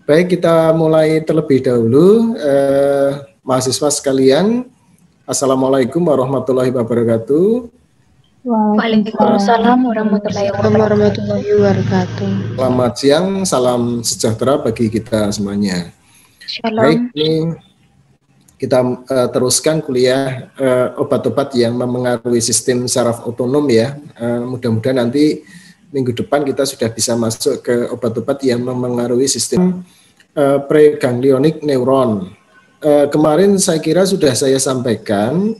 Baik, kita mulai terlebih dahulu. Mahasiswa sekalian, Assalamualaikum warahmatullahi wabarakatuh. Waalaikumsalam warahmatullahi wabarakatuh. Selamat siang, salam sejahtera bagi kita semuanya. Shalom. Baik, ini kita teruskan kuliah obat-obat yang memengaruhi sistem saraf otonom ya. Mudah-mudahan nanti minggu depan kita sudah bisa masuk ke obat-obat yang memengaruhi sistem preganglionik neuron. Kemarin saya kira sudah saya sampaikan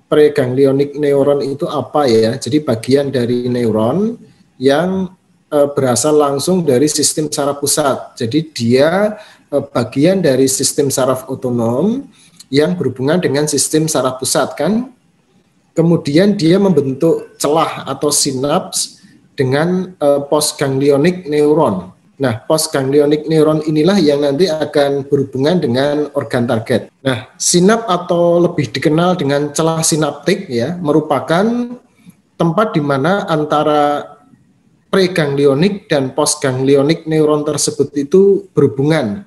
preganglionik neuron itu apa ya. Jadi bagian dari neuron yang berasal langsung dari sistem saraf pusat. Jadi dia bagian dari sistem saraf otonom yang berhubungan dengan sistem saraf pusat kan. Kemudian dia membentuk celah atau sinaps dengan postganglionik neuron. Nah, postganglionik neuron inilah yang nanti akan berhubungan dengan organ target. Nah, sinap atau lebih dikenal dengan celah sinaptik ya, merupakan tempat di mana antara preganglionik dan postganglionik neuron tersebut itu berhubungan.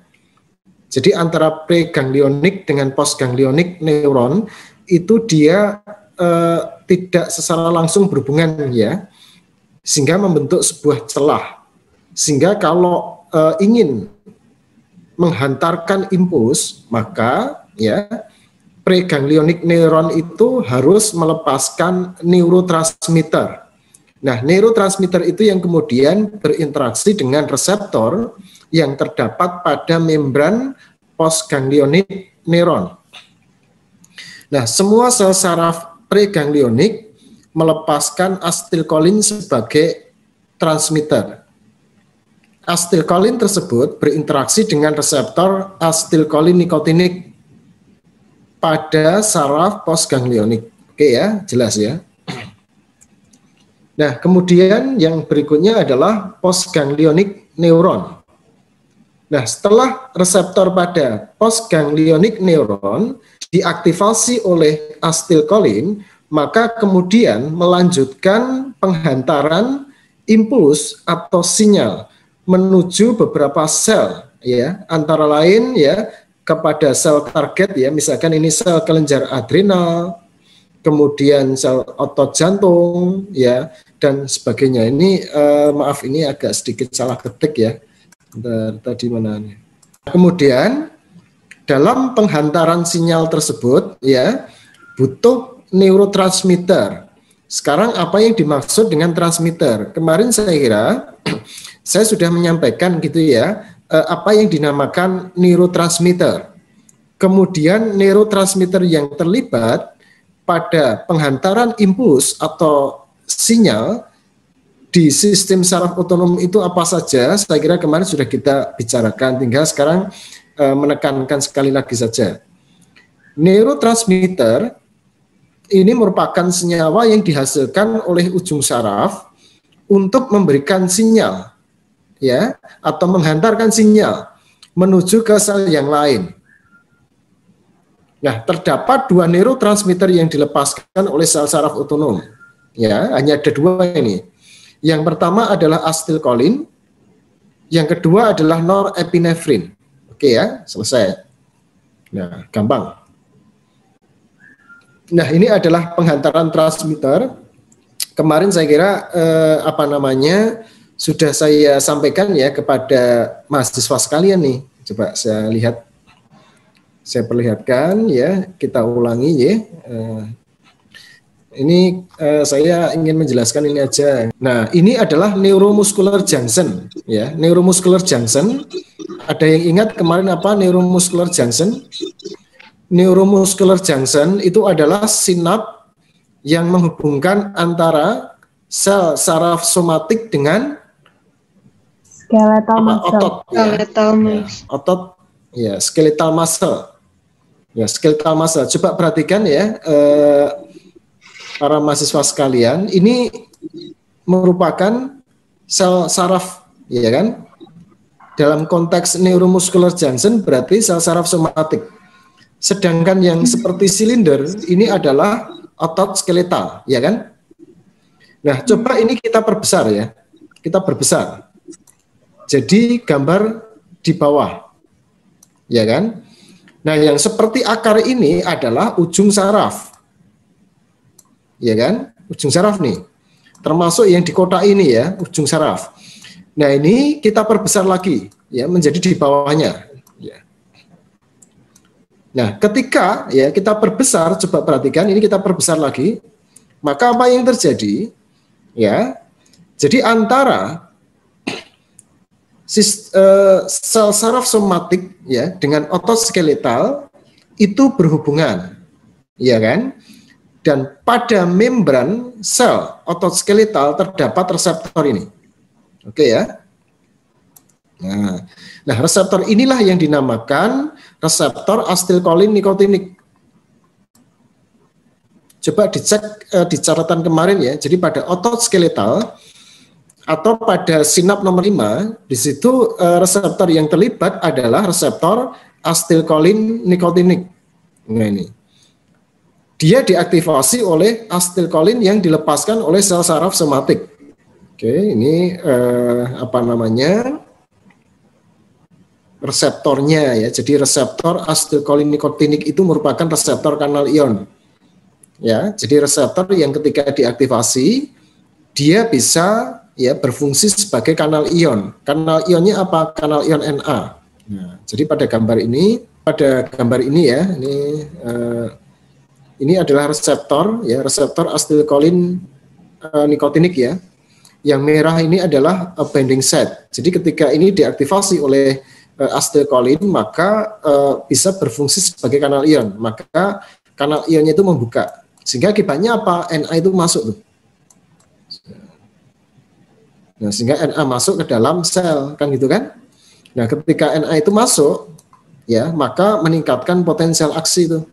Jadi antara preganglionik dengan postganglionik neuron itu dia tidak secara langsung berhubungan ya, sehingga membentuk sebuah celah. Sehingga kalau ingin menghantarkan impuls, maka ya preganglionik neuron itu harus melepaskan neurotransmitter. Nah, neurotransmitter itu yang kemudian berinteraksi dengan reseptor yang terdapat pada membran postganglionik neuron. Nah, semua sel saraf preganglionik melepaskan asetilkolin sebagai transmitter. Asetilkolin tersebut berinteraksi dengan reseptor asetilkolin nikotinik pada saraf postganglionik. Oke ya, jelas ya. Nah, kemudian yang berikutnya adalah postganglionik neuron. Nah, setelah reseptor pada postganglionik neuron diaktifasi oleh asetilkolin, maka kemudian melanjutkan penghantaran impuls atau sinyal menuju beberapa sel ya, antara lain ya kepada sel target ya, misalkan ini sel kelenjar adrenal, kemudian sel otot jantung ya dan sebagainya. Ini maaf ini agak sedikit salah ketik ya. Bentar, tadi mana nih? Kemudian dalam penghantaran sinyal tersebut ya butuh neurotransmitter. Sekarang apa yang dimaksud dengan transmitter? Kemarin saya kira saya sudah menyampaikan gitu ya, apa yang dinamakan neurotransmitter. Kemudian neurotransmitter yang terlibat pada penghantaran impuls atau sinyal di sistem saraf otonom itu apa saja, saya kira kemarin sudah kita bicarakan, tinggal sekarang menekankan sekali lagi saja. Neurotransmitter ini merupakan senyawa yang dihasilkan oleh ujung saraf untuk memberikan sinyal ya, atau menghantarkan sinyal menuju ke sel yang lain. Nah, terdapat dua neurotransmitter yang dilepaskan oleh sel saraf otonom. Ya, hanya ada dua ini. Yang pertama adalah asetilkolin, yang kedua adalah norepinefrin. Oke ya, selesai. Nah, gampang. Nah, ini adalah penghantaran transmitter. Kemarin saya kira sudah saya sampaikan ya kepada mahasiswa sekalian nih. Coba saya lihat, saya perlihatkan ya, kita ulangi ya. Ini saya ingin menjelaskan ini aja. Nah, ini adalah neuromuscular junction ya. Neuromuscular junction. Ada yang ingat kemarin apa neuromuscular junction? Neuromuscular junction itu adalah sinap yang menghubungkan antara sel saraf somatik dengan skeletal muscle. Otot, skeletal muscle. Otot, ya, skeletal muscle. Ya, skeletal muscle. Coba perhatikan ya, para mahasiswa sekalian, ini merupakan sel saraf, ya kan? Dalam konteks neuromuscular junction berarti sel saraf somatik. Sedangkan yang seperti silinder ini adalah otot skeletal, ya kan? Nah, coba ini kita perbesar ya. Kita perbesar. Jadi gambar di bawah, ya kan? Nah, yang seperti akar ini adalah ujung saraf, ya kan? Ujung saraf nih, termasuk yang di kotak ini ya, ujung saraf. Nah, ini kita perbesar lagi, ya, menjadi di bawahnya. Ya. Nah, ketika ya kita perbesar, coba perhatikan, ini kita perbesar lagi, maka apa yang terjadi? Ya, jadi antara sel saraf somatik ya dengan otot skeletal itu berhubungan, ya kan? Dan pada membran sel otot skeletal terdapat reseptor ini. Oke ya. Nah, reseptor inilah yang dinamakan reseptor asetilkolin nikotinik. Coba dicek di catatan kemarin ya. Jadi pada otot skeletal atau pada sinap nomor 5, di situ reseptor yang terlibat adalah reseptor asetilkolin nikotinik. Nah, ini. Dia diaktifasi oleh asetilkolin yang dilepaskan oleh sel saraf somatik. Oke, ini apa namanya? Reseptornya ya. Jadi reseptor asetilkolin nikotinik itu merupakan reseptor kanal ion. Ya, jadi reseptor yang ketika diaktifasi dia bisa ya berfungsi sebagai kanal ion. Kanal ionnya apa? Kanal ion Na. Nah, jadi pada gambar ini ya, ini adalah reseptor ya, reseptor asetilkolin nikotinik ya. Yang merah ini adalah binding site. Jadi ketika ini diaktifasi oleh asetilkolin maka bisa berfungsi sebagai kanal ion. Maka kanal ionnya itu membuka. Sehingga akibatnya apa? Na itu masuk tuh. Nah, sehingga Na masuk ke dalam sel, kan gitu kan? Nah, ketika Na itu masuk, ya, maka meningkatkan potensial aksi itu.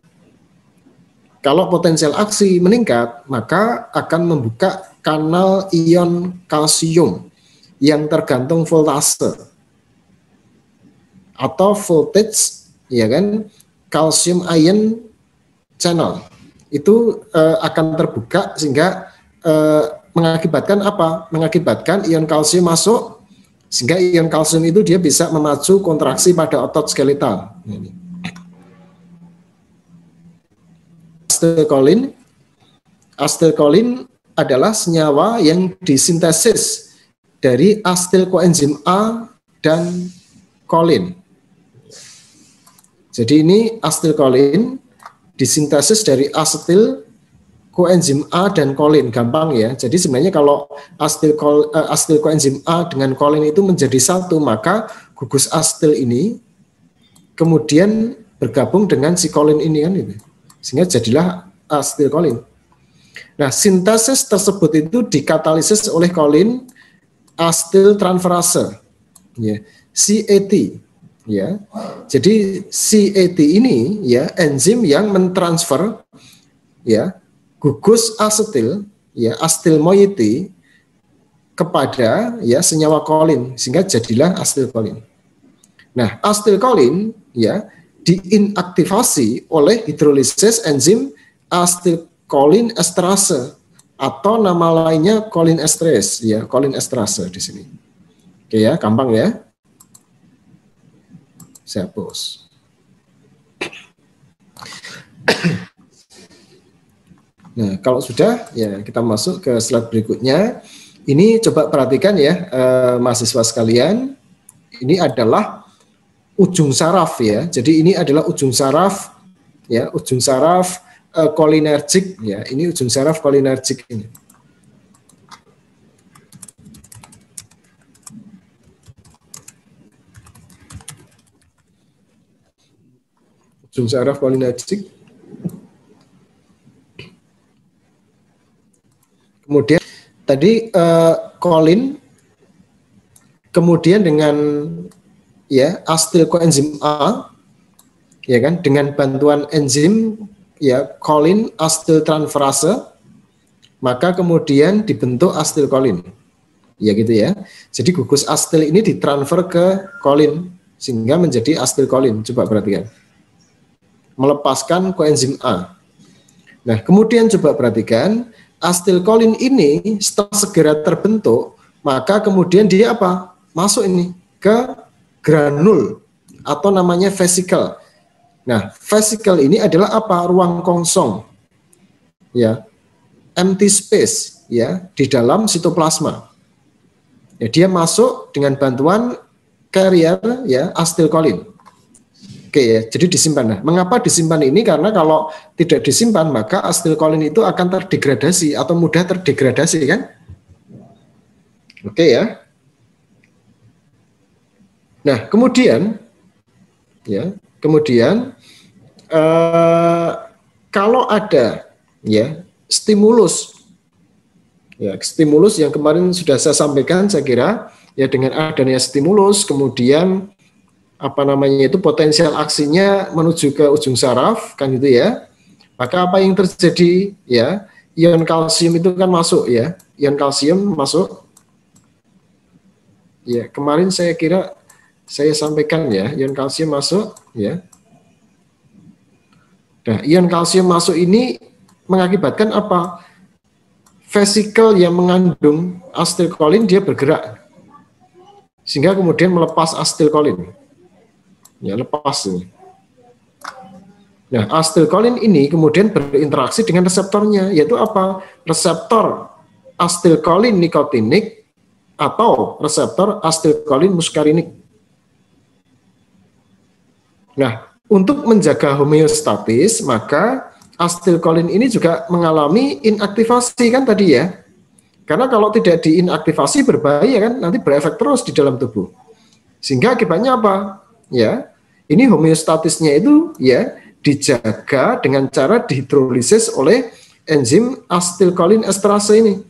Kalau potensial aksi meningkat, maka akan membuka kanal ion kalsium yang tergantung voltase atau voltage, ya kan? Calcium ion channel itu akan terbuka sehingga mengakibatkan apa? Mengakibatkan ion kalsium masuk, sehingga ion kalsium itu dia bisa memacu kontraksi pada otot skeletal. Asetilkolin adalah senyawa yang disintesis dari asetil koenzim A dan kolin. Jadi ini asetilkolin disintesis dari asetil koenzim A dan kolin, gampang ya. Jadi sebenarnya kalau asetil koenzim A dengan kolin itu menjadi satu, maka gugus asetil ini kemudian bergabung dengan si kolin ini kan itu. Sehingga jadilah asetilkolin. Nah, sintesis tersebut itu dikatalisis oleh kolin asetil transferase, ya, CAT, ya. Jadi CAT ini ya enzim yang mentransfer ya gugus asetil ya asetil moiety kepada ya senyawa kolin sehingga jadilah asetilkolin. Nah, asetilkolin ya diinaktivasi oleh hidrolisis enzim asetilkolin esterase atau nama lainnya kolin esterase ya, kolin esterase di sini. Oke ya, gampang ya. Saya hapus. Nah, kalau sudah ya kita masuk ke slide berikutnya. Ini coba perhatikan ya mahasiswa sekalian. Ini adalah ujung saraf ya. Jadi ini adalah ujung saraf ya, ujung saraf kolinergik ya. Ini ujung saraf kolinergik ini. Ujung saraf kolinergik. Kemudian tadi kolin, kemudian dengan ya asetil koenzim A, ya kan, dengan bantuan enzim ya kolin asetil transferase, maka kemudian dibentuk asetilkolin, ya gitu ya. Jadi gugus asetil ini ditransfer ke kolin sehingga menjadi asetilkolin. Coba perhatikan, melepaskan koenzim A. Nah, kemudian coba perhatikan. Asetilkolin ini setelah segera terbentuk, maka kemudian dia apa? Masuk ini ke granul atau namanya vesicle. Nah, vesicle ini adalah apa? Ruang kosong, ya, empty space, ya, di dalam sitoplasma. Ya, dia masuk dengan bantuan carrier, ya, asetilkolin. Oke, ya, jadi disimpan. Nah, mengapa disimpan ini? Karena kalau tidak disimpan maka asetilkolin itu akan terdegradasi atau mudah terdegradasi, kan? Oke, ya. Nah, kemudian, ya, kalau ada, ya, stimulus, ya, stimulus yang kemarin sudah saya sampaikan, saya kira, ya, dengan adanya stimulus, kemudian apa namanya itu potensial aksinya menuju ke ujung saraf, kan gitu ya. Maka apa yang terjadi, ya, ion kalsium itu kan masuk, ya, ion kalsium masuk. Ya, kemarin saya kira saya sampaikan, ya, ion kalsium masuk, ya. Nah, ion kalsium masuk ini mengakibatkan apa? Vesicle yang mengandung asetilkolin dia bergerak, sehingga kemudian melepas asetilkolin. Ya, lepas ini. Nah, asetilkolin ini kemudian berinteraksi dengan reseptornya, yaitu apa? Reseptor asetilkolin nikotinik atau reseptor asetilkolin muskarinik. Nah, untuk menjaga homeostatis, maka asetilkolin ini juga mengalami inaktivasi, kan tadi ya. Karena kalau tidak diinaktivasi berbahaya, kan, nanti berefek terus di dalam tubuh. Sehingga akibatnya apa? Ya, ini homeostatisnya itu, ya, dijaga dengan cara dihidrolisis oleh enzim asetilkolin esterase ini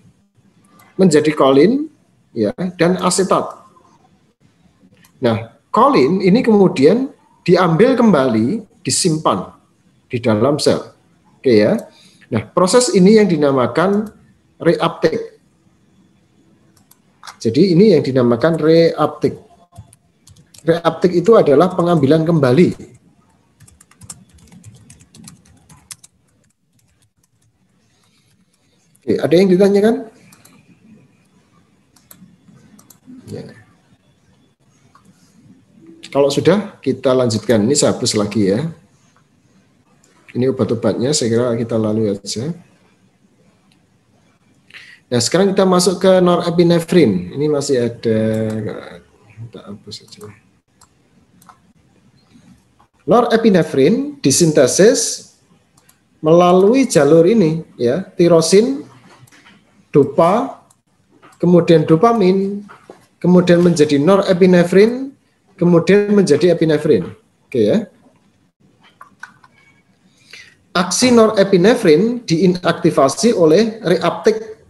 menjadi kolin, ya, dan asetat. Nah, kolin ini kemudian diambil kembali, disimpan di dalam sel. Oke, ya. Nah, proses ini yang dinamakan reuptake. Jadi ini yang dinamakan reuptake. Reuptake itu adalah pengambilan kembali. Oke, ada yang ditanyakan? Ya. Kalau sudah, kita lanjutkan. Ini saya hapus lagi, ya. Ini obat-obatnya, saya kira kita lalui aja. Nah, sekarang kita masuk ke norepinefrin. Ini masih ada, kita hapus aja. Norepinefrin disintesis melalui jalur ini, ya, tirosin, dopa, kemudian dopamin, kemudian menjadi norepinefrin, kemudian menjadi epinefrin. Oke, ya. Aksi norepinefrin diinaktivasi oleh reuptake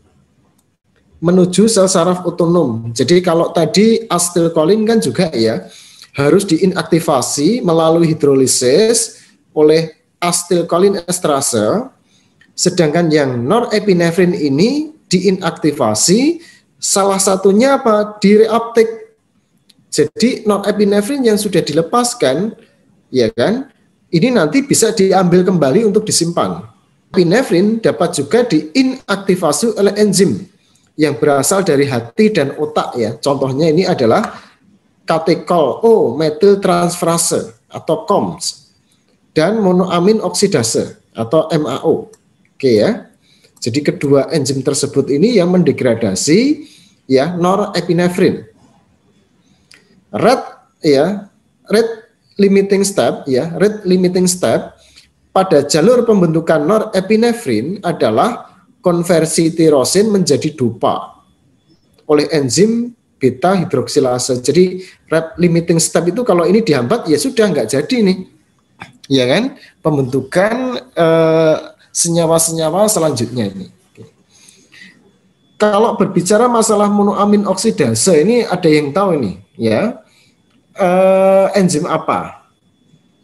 menuju sel saraf otonom. Jadi kalau tadi asetilkolin kan juga, ya, harus diinaktivasi melalui hidrolisis oleh asetilkolin esterase, sedangkan yang norepinefrin ini diinaktivasi salah satunya apa? Di reuptake. Jadi norepinefrin yang sudah dilepaskan, ya kan, ini nanti bisa diambil kembali untuk disimpan. Epinefrin dapat juga diinaktivasi oleh enzim yang berasal dari hati dan otak, ya. Contohnya ini adalah katekol O metiltransferase atau COMS dan monoamin oksidase atau MAO. Oke, ya. Jadi kedua enzim tersebut ini yang mendegradasi, ya, norepinefrin. Rate limiting step, ya, rate limiting step pada jalur pembentukan norepinefrin adalah konversi tirosin menjadi dopa oleh enzim beta hidroksilase. Jadi rate limiting step itu kalau ini dihambat, ya sudah nggak jadi nih, ya kan, pembentukan senyawa-senyawa selanjutnya ini. Kalau berbicara masalah monoamin oksidase, ini ada yang tahu ini, ya, enzim apa?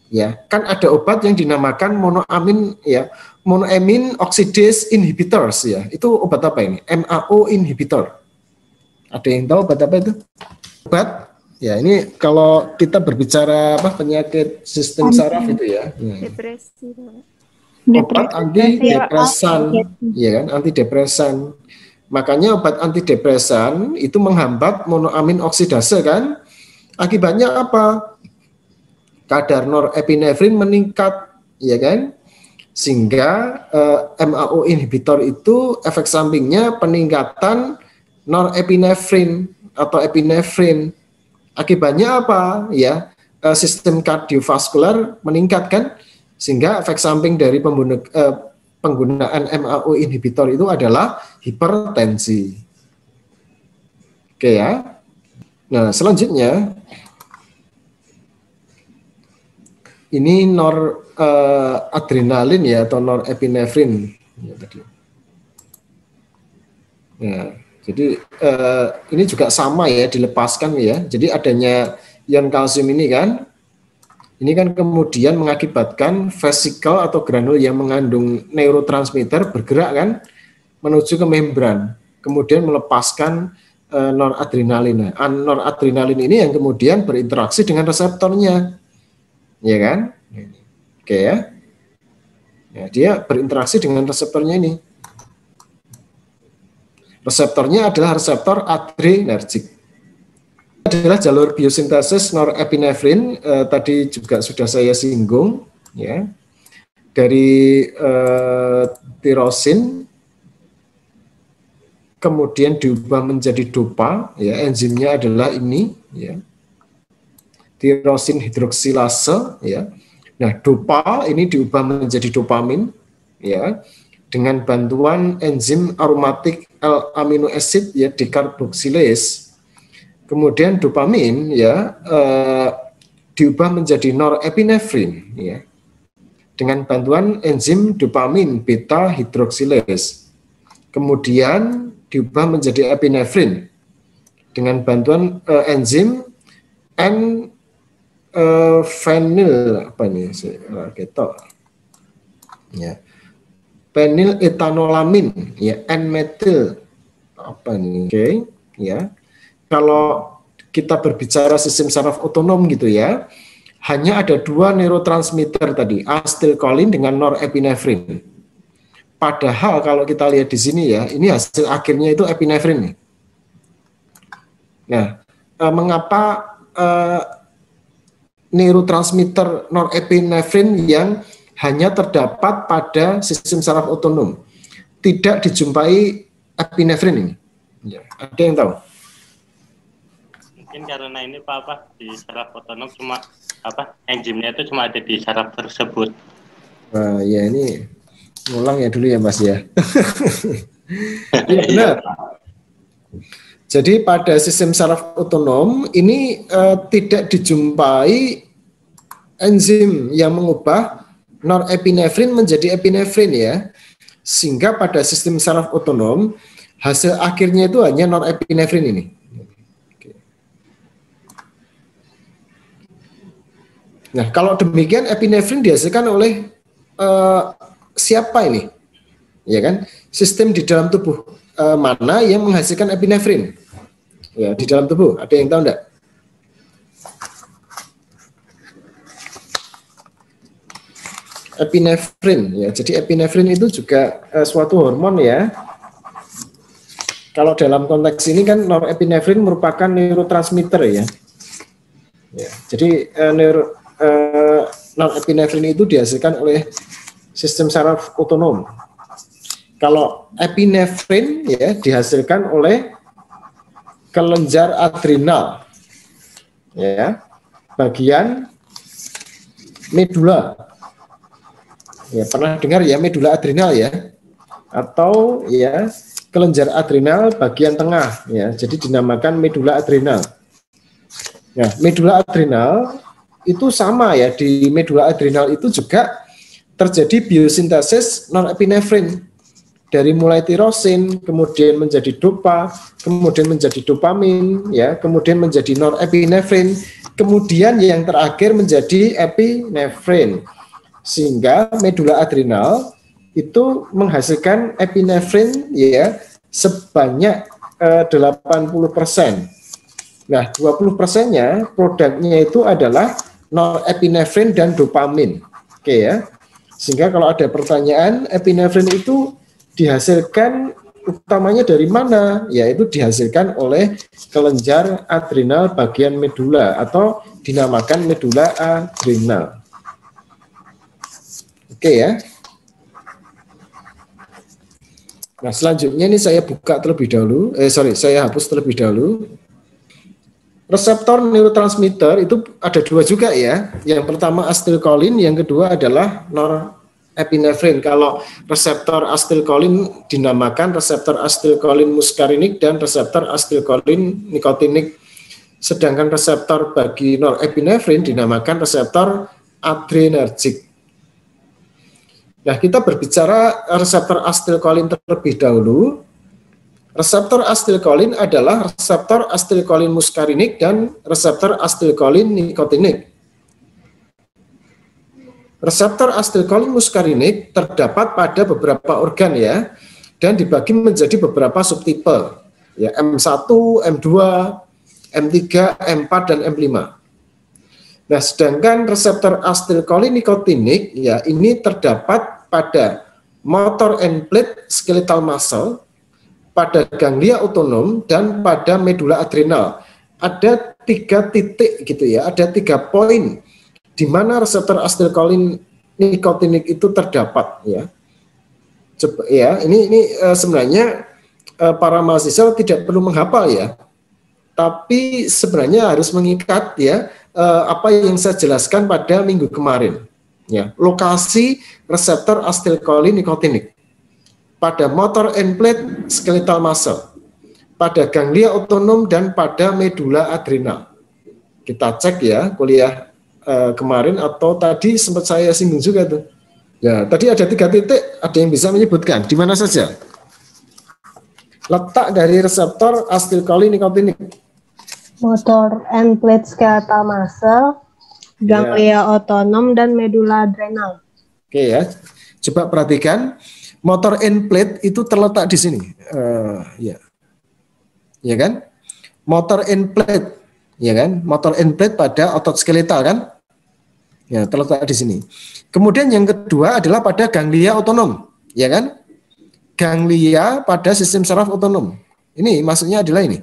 Ya, kan ada obat yang dinamakan monoamin, ya, monoamin oxidase inhibitors, ya. Itu obat apa ini? MAO inhibitor. Ada yang tahu obat apa itu? Obat, ya, ini kalau kita berbicara apa, penyakit sistem saraf itu, ya. Depresi. Obat antidepresan, ya kan, antidepresan. Makanya obat antidepresan itu menghambat monoamin oksidase, kan, Akibatnya apa? Kadar norepinefrin meningkat, ya kan? Sehingga MAO inhibitor itu efek sampingnya peningkatan norepinefrin atau epinefrin. Akibatnya apa? Ya, sistem kardiovaskular meningkat kan? Sehingga efek samping dari penggunaan MAO inhibitor itu adalah hipertensi. Oke ya. Nah, selanjutnya ini noradrenalin ya atau norepinefrin ya, tadi. Nah, jadi ini juga sama ya, dilepaskan ya. Jadi adanya ion kalsium ini kan kemudian mengakibatkan vesikel atau granul yang mengandung neurotransmitter bergerak kan menuju ke membran, kemudian melepaskan noradrenalin. Nah, noradrenalin ini yang kemudian berinteraksi dengan reseptornya, ya kan? Oke ya. Ya, dia berinteraksi dengan reseptornya ini. Reseptornya adalah reseptor adrenergik. Adalah jalur biosintesis norepinefrin, tadi juga sudah saya singgung, ya. Dari tirosin kemudian diubah menjadi dopa, ya, enzimnya adalah ini, ya, tirosin hidroksilase, ya. Nah, dopa ini diubah menjadi dopamin, ya, dengan bantuan enzim aromatik L-amino acid, ya, dekarboksilase. Kemudian dopamin, ya, diubah menjadi norepinefrin, ya, dengan bantuan enzim dopamin beta hidroksilase. Kemudian diubah menjadi epinefrin dengan bantuan enzim N-fenil ya, penil etanolamin, ya, N-metil oke, ya. Kalau kita berbicara sistem saraf otonom gitu ya, hanya ada dua neurotransmitter tadi, asetilkolin dengan norepinefrin. Padahal kalau kita lihat di sini ya, ini hasil akhirnya itu epinefrin nih. Nah, mengapa neurotransmitter norepinefrin yang hanya terdapat pada sistem saraf otonom tidak dijumpai epinefrin ini? Ya, ada yang tahu? Mungkin karena ini Pak, di saraf otonom cuma enzimnya itu cuma ada di saraf tersebut. Ya ini ngulang ya dulu ya Mas ya. Ya benar. Jadi pada sistem saraf otonom ini tidak dijumpai enzim yang mengubah norepinefrin menjadi epinefrin ya. Sehingga pada sistem saraf otonom hasil akhirnya itu hanya norepinefrin ini. Nah, kalau demikian epinefrin dihasilkan oleh siapa ini? Ya kan? Sistem di dalam tubuh mana yang menghasilkan epinefrin? Ya, di dalam tubuh. Ada yang tahu enggak? Epinefrin ya. Jadi epinefrin itu juga suatu hormon ya. Kalau dalam konteks ini kan norepinefrin merupakan neurotransmitter ya. Ya, jadi norepinefrin itu dihasilkan oleh sistem saraf otonom. Kalau epinefrin ya dihasilkan oleh kelenjar adrenal, ya, bagian medula. Ya, pernah dengar ya medula adrenal ya, atau ya kelenjar adrenal bagian tengah, ya. Jadi dinamakan medula adrenal. Nah, medula adrenal itu sama ya, di medula adrenal itu juga terjadi biosintesis norepinefrin. Dari mulai tirosin, kemudian menjadi dopa, kemudian menjadi dopamin, ya, kemudian menjadi norepinefrin, kemudian yang terakhir menjadi epinefrin. Sehingga medula adrenal itu menghasilkan epinefrin ya sebanyak 80%. Nah, 20%-nya produknya itu adalah norepinefrin dan dopamin. Oke ya. Sehingga kalau ada pertanyaan, epinefrin itu dihasilkan utamanya dari mana? Yaitu dihasilkan oleh kelenjar adrenal bagian medula atau dinamakan medula adrenal. Oke ya. Nah, selanjutnya ini saya buka terlebih dahulu. Saya hapus terlebih dahulu. Reseptor neurotransmitter itu ada dua juga ya. Yang pertama acetylcholine, yang kedua adalah norepinefrin. Kalau reseptor acetylcholine dinamakan reseptor acetylcholine muscarinic dan reseptor acetylcholine nicotinic. Sedangkan reseptor bagi norepinefrin dinamakan reseptor adrenergic. Nah, kita berbicara reseptor acetylcholine terlebih dahulu. Reseptor acetylcholine adalah reseptor acetylcholine muscarinic dan reseptor acetylcholine nicotinic. Reseptor acetylcholine muscarinic terdapat pada beberapa organ ya, dan dibagi menjadi beberapa subtipe, ya M1, M2, M3, M4 dan M5. Nah, sedangkan reseptor acetylcholine nicotinic ya ini terdapat pada motor end plate skeletal muscle, pada ganglia otonom dan pada medula adrenal. Ada 3 titik gitu ya, ada 3 poin di mana reseptor acetylcholine nicotinic itu terdapat ya. Coba ya, ini sebenarnya para mahasiswa tidak perlu menghafal ya. Tapi sebenarnya harus mengikat ya apa yang saya jelaskan pada minggu kemarin ya. Lokasi reseptor acetylcholine nicotinic pada motor end plate skeletal muscle, pada ganglia otonom dan pada medula adrenal. Kita cek ya kuliah kemarin atau tadi sempat saya singgung juga tuh. Ya, tadi ada 3 titik, ada yang bisa menyebutkan di mana saja letak dari reseptor acetylcholine nicotinic? Motor end plate skeletal muscle, ganglia otonom dan medula adrenal. Oke ya, coba perhatikan. Motor end plate itu terletak di sini, ya kan? Motor end plate, ya kan? Motor end plate pada otot skeletal kan? Ya, terletak di sini. Kemudian yang kedua adalah pada ganglia otonom, ya kan? Ganglia pada sistem saraf otonom. Ini maksudnya adalah ini.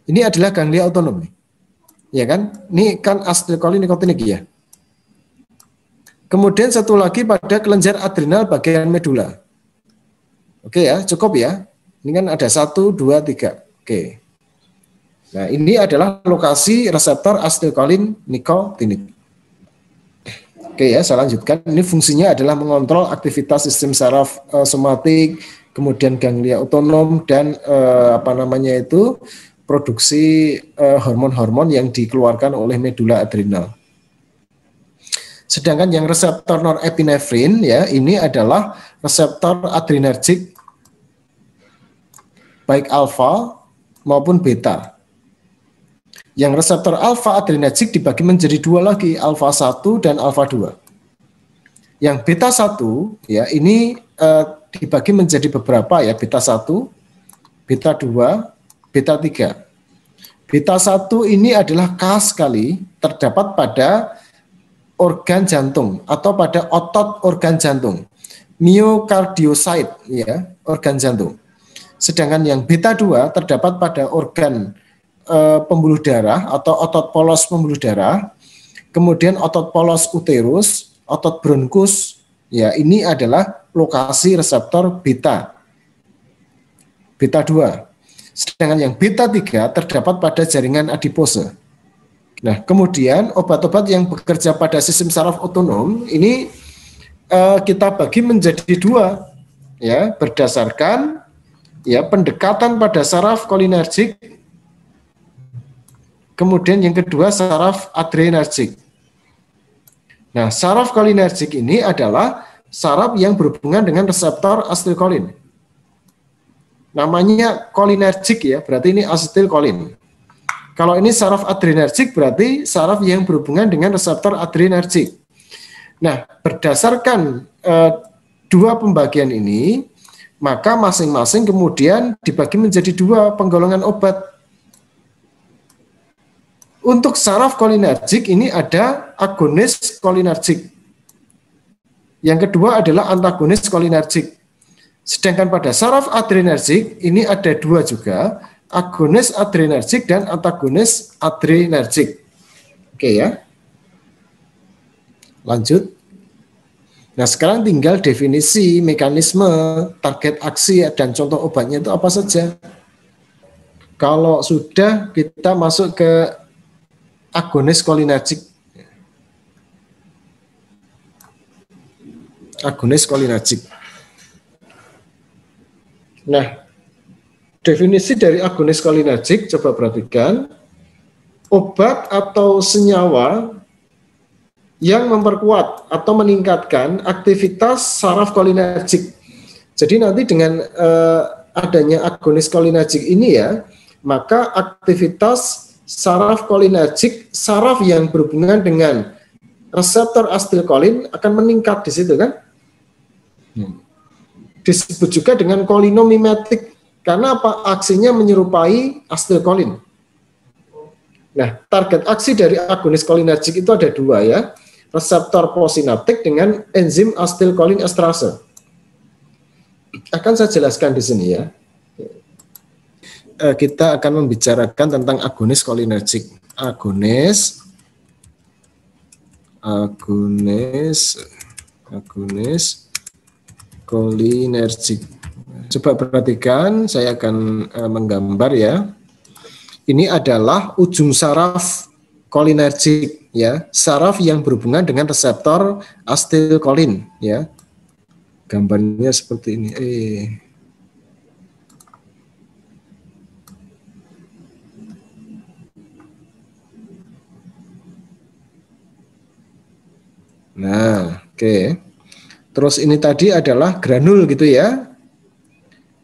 Ini adalah ganglia otonom, ya kan? Ini kan acetylcholine nicotinic ya. Kemudian satu lagi pada kelenjar adrenal bagian medula. Oke ya, cukup ya. Ini kan ada 1, 2, 3. Oke. Nah, ini adalah lokasi reseptor acetylcholine nicotinic. Oke ya, saya lanjutkan. Ini fungsinya adalah mengontrol aktivitas sistem saraf somatik, kemudian ganglia otonom dan produksi hormon-hormon yang dikeluarkan oleh medula adrenal. Sedangkan yang reseptor norepinefrin ya ini adalah reseptor adrenergic baik alfa maupun beta. Yang reseptor alfa adrenergic dibagi menjadi 2 lagi, alfa 1 dan alfa 2. Yang beta 1 ya ini dibagi menjadi beberapa ya, beta 1, beta 2, beta 3. Beta 1 ini adalah khas sekali terdapat pada organ jantung atau pada otot organ jantung, myocardiocyte ya, organ jantung. Sedangkan yang beta 2 terdapat pada organ pembuluh darah atau otot polos pembuluh darah, kemudian otot polos uterus, otot bronkus, ya ini adalah lokasi reseptor beta 2. Sedangkan yang beta 3 terdapat pada jaringan adipose. Nah, kemudian obat-obat yang bekerja pada sistem saraf otonom ini kita bagi menjadi 2 ya, berdasarkan ya pendekatan pada saraf kolinergik, kemudian yang kedua saraf adrenergik. Nah, saraf kolinergik ini adalah saraf yang berhubungan dengan reseptor acetylcholine. Namanya kolinergik ya, berarti ini acetylcholine. Kalau ini saraf adrenergik berarti saraf yang berhubungan dengan reseptor adrenergik. Nah, berdasarkan 2 pembagian ini, maka masing-masing kemudian dibagi menjadi 2 penggolongan obat. Untuk saraf kolinergik ini ada agonis kolinergik. Yang kedua adalah antagonis kolinergik. Sedangkan pada saraf adrenergik ini ada dua juga, agonis adrenergik dan antagonis adrenergik. Oke ya. Lanjut. Nah, sekarang tinggal definisi, mekanisme, target aksi dan contoh obatnya itu apa saja. Kalau sudah, kita masuk ke agonis kolinergik. Agonis kolinergik. Nah, definisi dari agonis kolinergik, coba perhatikan, obat atau senyawa yang memperkuat atau meningkatkan aktivitas saraf kolinergik. Jadi nanti dengan adanya agonis kolinergik ini ya, maka aktivitas saraf kolinergik, saraf yang berhubungan dengan reseptor asetilkolin akan meningkat di situ kan. Disebut juga dengan kolinomimetik karena apa? Aksinya menyerupai asetilkolin. Nah, target aksi dari agonis kolinergik itu ada dua ya, reseptor posinaptik dengan enzim asetilkolin esterase. Akan saya jelaskan di sini ya. Kita akan membicarakan tentang agonis kolinergik. Agonis kolinergik. Coba perhatikan, saya akan menggambar ya. Ini adalah ujung saraf kolinergik ya, saraf yang berhubungan dengan reseptor asetilkolin ya. Gambarnya seperti ini. Nah, oke. Terus ini tadi adalah granul gitu ya.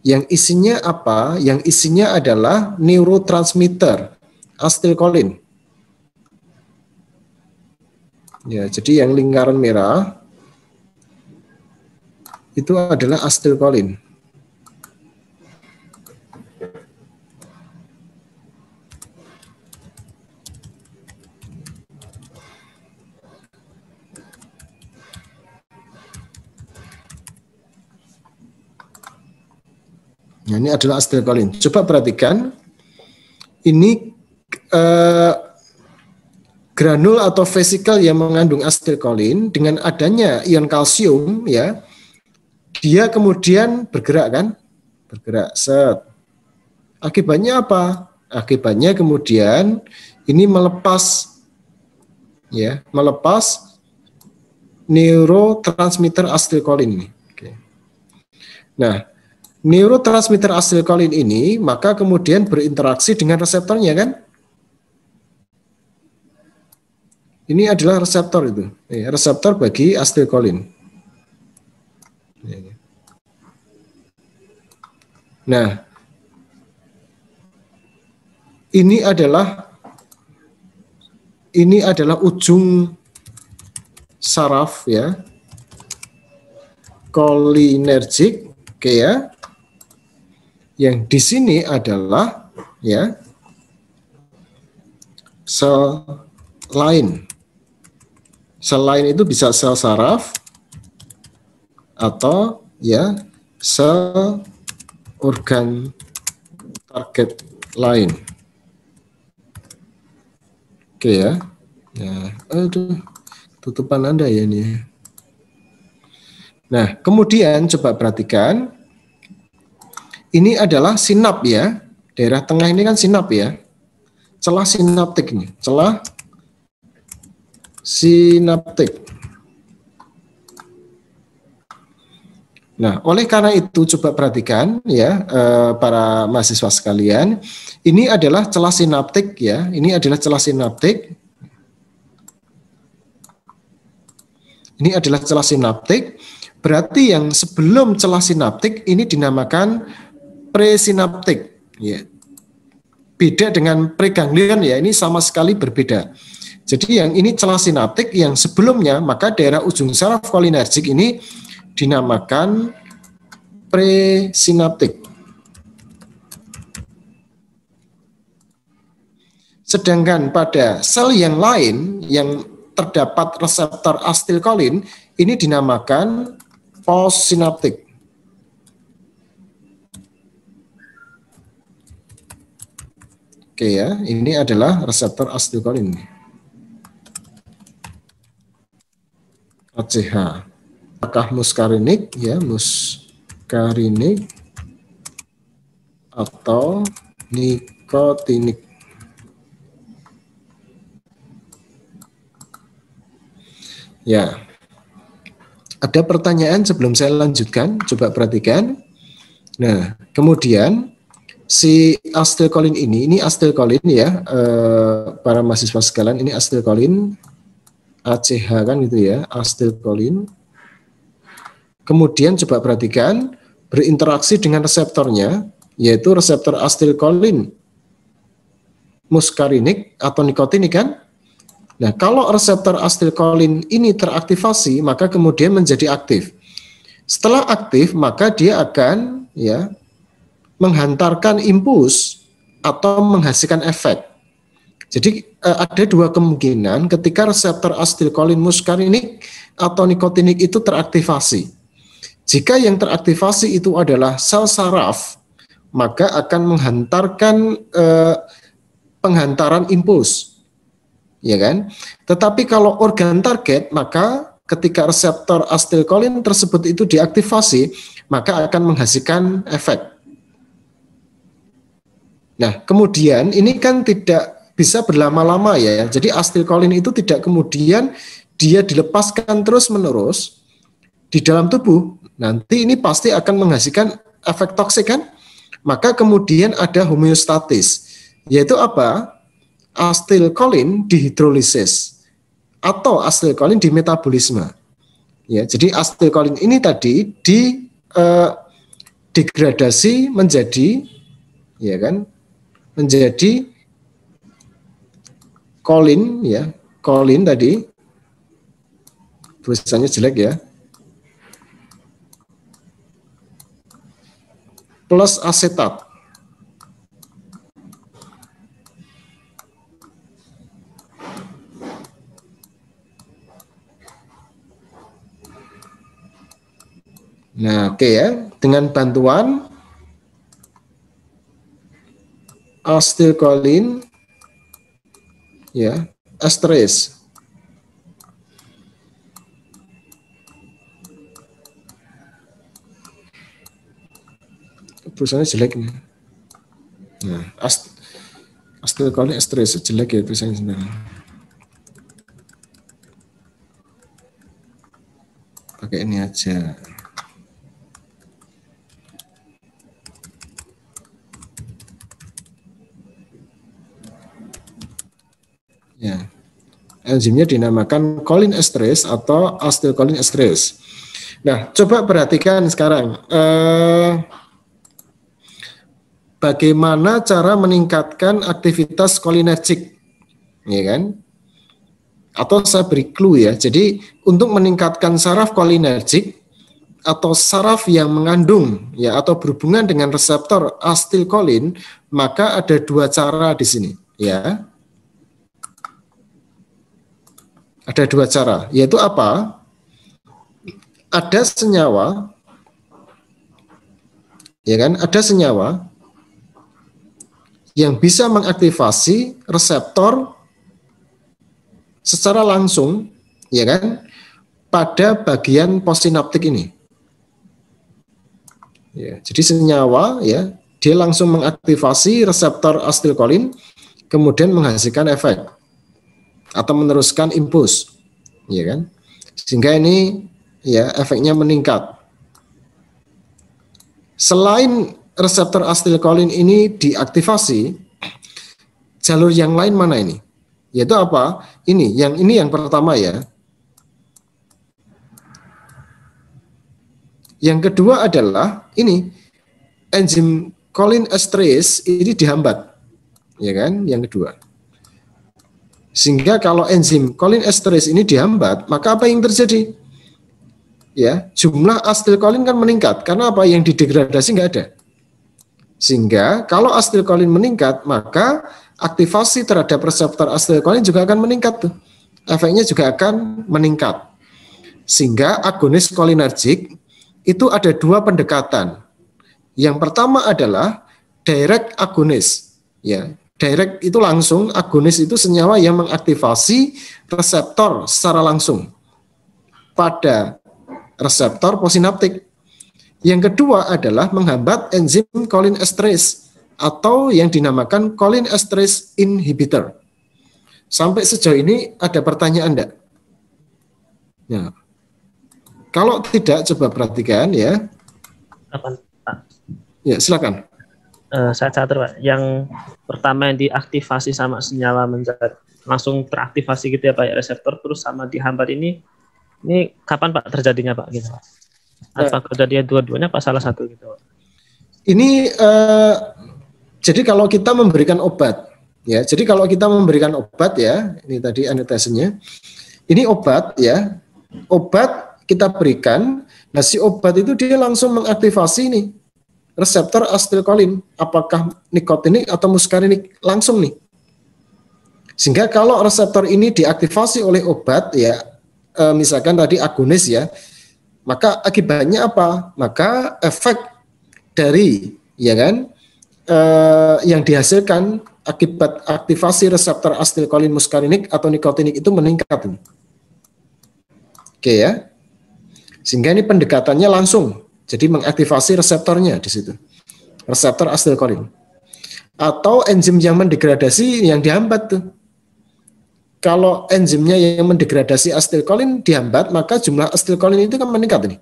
Yang isinya apa? Yang isinya adalah neurotransmitter asetilkolin. Ya, jadi yang lingkaran merah itu adalah asetilkolin. Nah, ini adalah asetilkolin. Coba perhatikan, ini granul atau vesikel yang mengandung asetilkolin dengan adanya ion kalsium ya, dia kemudian bergerak kan, bergerak set. Akibatnya apa? Akibatnya kemudian ini melepas ya, melepas neurotransmitter asetilkolin. Oke. Nah, neurotransmitter asetilkolin ini maka kemudian berinteraksi dengan reseptornya kan? Ini adalah reseptor itu, reseptor bagi asetilkolin. Nah, ini adalah ujung saraf ya, kolinergik, oke ya. Yang di sini adalah ya sel lain. Sel lain itu bisa sel saraf atau ya sel organ target lain. Oke ya. Ya, aduh, tutupan Anda ya ini. Nah, kemudian coba perhatikan. Ini adalah sinap ya. Daerah tengah ini kan sinap ya. Celah sinaptik ini, celah sinaptik. Nah, oleh karena itu coba perhatikan ya para mahasiswa sekalian, ini adalah celah sinaptik ya, ini adalah celah sinaptik. Ini adalah celah sinaptik, berarti yang sebelum celah sinaptik ini dinamakan presinaptik ya. Beda dengan preganglion ya, ini sama sekali berbeda. Jadi yang ini celah sinaptik yang sebelumnya, maka daerah ujung saraf kolinergik ini dinamakan presinaptik. Sedangkan pada sel yang lain yang terdapat reseptor asetilkolin ini dinamakan postsinaptik. Oke ya, ini adalah reseptor asetilkolin. ACH. Apakah muskarinik ya, muskarinik atau nikotinik? Ya. Ada pertanyaan sebelum saya lanjutkan, coba perhatikan. Nah, kemudian si asetilkolin ini asetilkolin ya, para mahasiswa sekalian, ini asetilkolin ACH kan itu ya, asetilkolin. Kemudian coba perhatikan berinteraksi dengan reseptornya, yaitu reseptor asetilkolin muskarinik atau nikotinik kan. Nah, kalau reseptor asetilkolin ini teraktivasi, maka kemudian menjadi aktif. Setelah aktif, maka dia akan ya menghantarkan impuls atau menghasilkan efek. Jadi ada dua kemungkinan ketika reseptor asetilkolin muskarinik atau nikotinik itu teraktivasi. Jika yang teraktivasi itu adalah sel saraf, maka akan menghantarkan penghantaran impuls. Ya kan? Tetapi kalau organ target, maka ketika reseptor asetilkolin tersebut itu diaktifasi, maka akan menghasilkan efek. Nah, kemudian ini kan tidak bisa berlama-lama ya. Jadi asetilkolin itu tidak kemudian dia dilepaskan terus-menerus di dalam tubuh. Nanti ini pasti akan menghasilkan efek toksik kan? Maka kemudian ada homeostatis. Yaitu apa? Asetilkolin dihidrolisis atau asetilkolin dimetabolisme. Ya, jadi asetilkolin ini tadi degradasi menjadi ya kan? Menjadi kolin ya, kolin tadi tulisannya jelek ya. Plus asetat. Nah, oke ya, dengan bantuan asetilkolin ya, esterase. Tulisannya jelek nih. Nah, asetilkolin esterase jelek ya tulisannya sebenarnya. Pakai ini aja. Ya, enzimnya dinamakan kolin esterase atau asetilkolin esterase. Nah, coba perhatikan sekarang bagaimana cara meningkatkan aktivitas kolinergik, ya kan? Atau saya beri clue ya. Jadi untuk meningkatkan saraf kolinergik atau saraf yang mengandung ya atau berhubungan dengan reseptor asetilkolin, maka ada dua cara di sini, ya. Ada dua cara, yaitu apa? Ada senyawa, ya kan? Ada senyawa yang bisa mengaktifasi reseptor secara langsung, ya kan? Pada bagian postsinaptik ini. Ya, jadi senyawa, ya, dia langsung mengaktifasi reseptor asetilkolin, kemudian menghasilkan efek atau meneruskan impuls, ya kan? Sehingga ini ya efeknya meningkat. Selain reseptor asetilkolin ini diaktifasi, jalur yang lain mana ini? Yaitu apa? Ini yang pertama ya. Yang kedua adalah ini enzim kolin esterase ini dihambat, ya kan? Yang kedua. Sehingga kalau enzim kolin esterase ini dihambat, maka apa yang terjadi? Ya, jumlah asetilkolin kan meningkat karena apa? Yang didegradasi nggak ada. Sehingga kalau asetilkolin meningkat, maka aktivasi terhadap reseptor asetilkolin juga akan meningkat tuh. Efeknya juga akan meningkat. Sehingga agonis kolinergik itu ada dua pendekatan. Yang pertama adalah direct agonis, ya. direct itu langsung, agonis itu senyawa yang mengaktifasi reseptor secara langsung pada reseptor posinaptik. Yang kedua adalah menghambat enzim cholinesterase atau yang dinamakan cholinesterase inhibitor. Sampai sejauh ini ada pertanyaan enggak? Ya. Kalau tidak, coba perhatikan ya. Apa, Pak? Ya, silakan. Saya catat, Pak. Yang pertama yang diaktifasi sama senyawa langsung teraktivasi gitu ya Pak, ya, reseptor, terus sama dihambat ini kapan Pak terjadinya Pak? Gitu. Apa kejadian dua-duanya Pak, salah satu gitu? Ini jadi kalau kita memberikan obat, ya. Jadi kalau kita memberikan obat ya, ini tadi anotasinya. Ini obat ya, obat kita berikan. Nah si obat itu dia langsung mengaktifasi nih reseptor asetilkolin, apakah nikotinik atau muskarinik langsung nih. Sehingga kalau reseptor ini diaktifasi oleh obat ya, misalkan tadi agonis ya, maka akibatnya apa? Maka efek dari ya kan yang dihasilkan akibat aktivasi reseptor asetilkolin muskarinik atau nikotinik itu meningkat. Oke ya. Sehingga ini pendekatannya langsung. Jadi mengaktifasi reseptornya di situ. Reseptor asetilkolin. Atau enzim yang mendegradasi yang dihambat tuh. Kalau enzimnya yang mendegradasi asetilkolin dihambat, maka jumlah asetilkolin itu kan meningkat nih.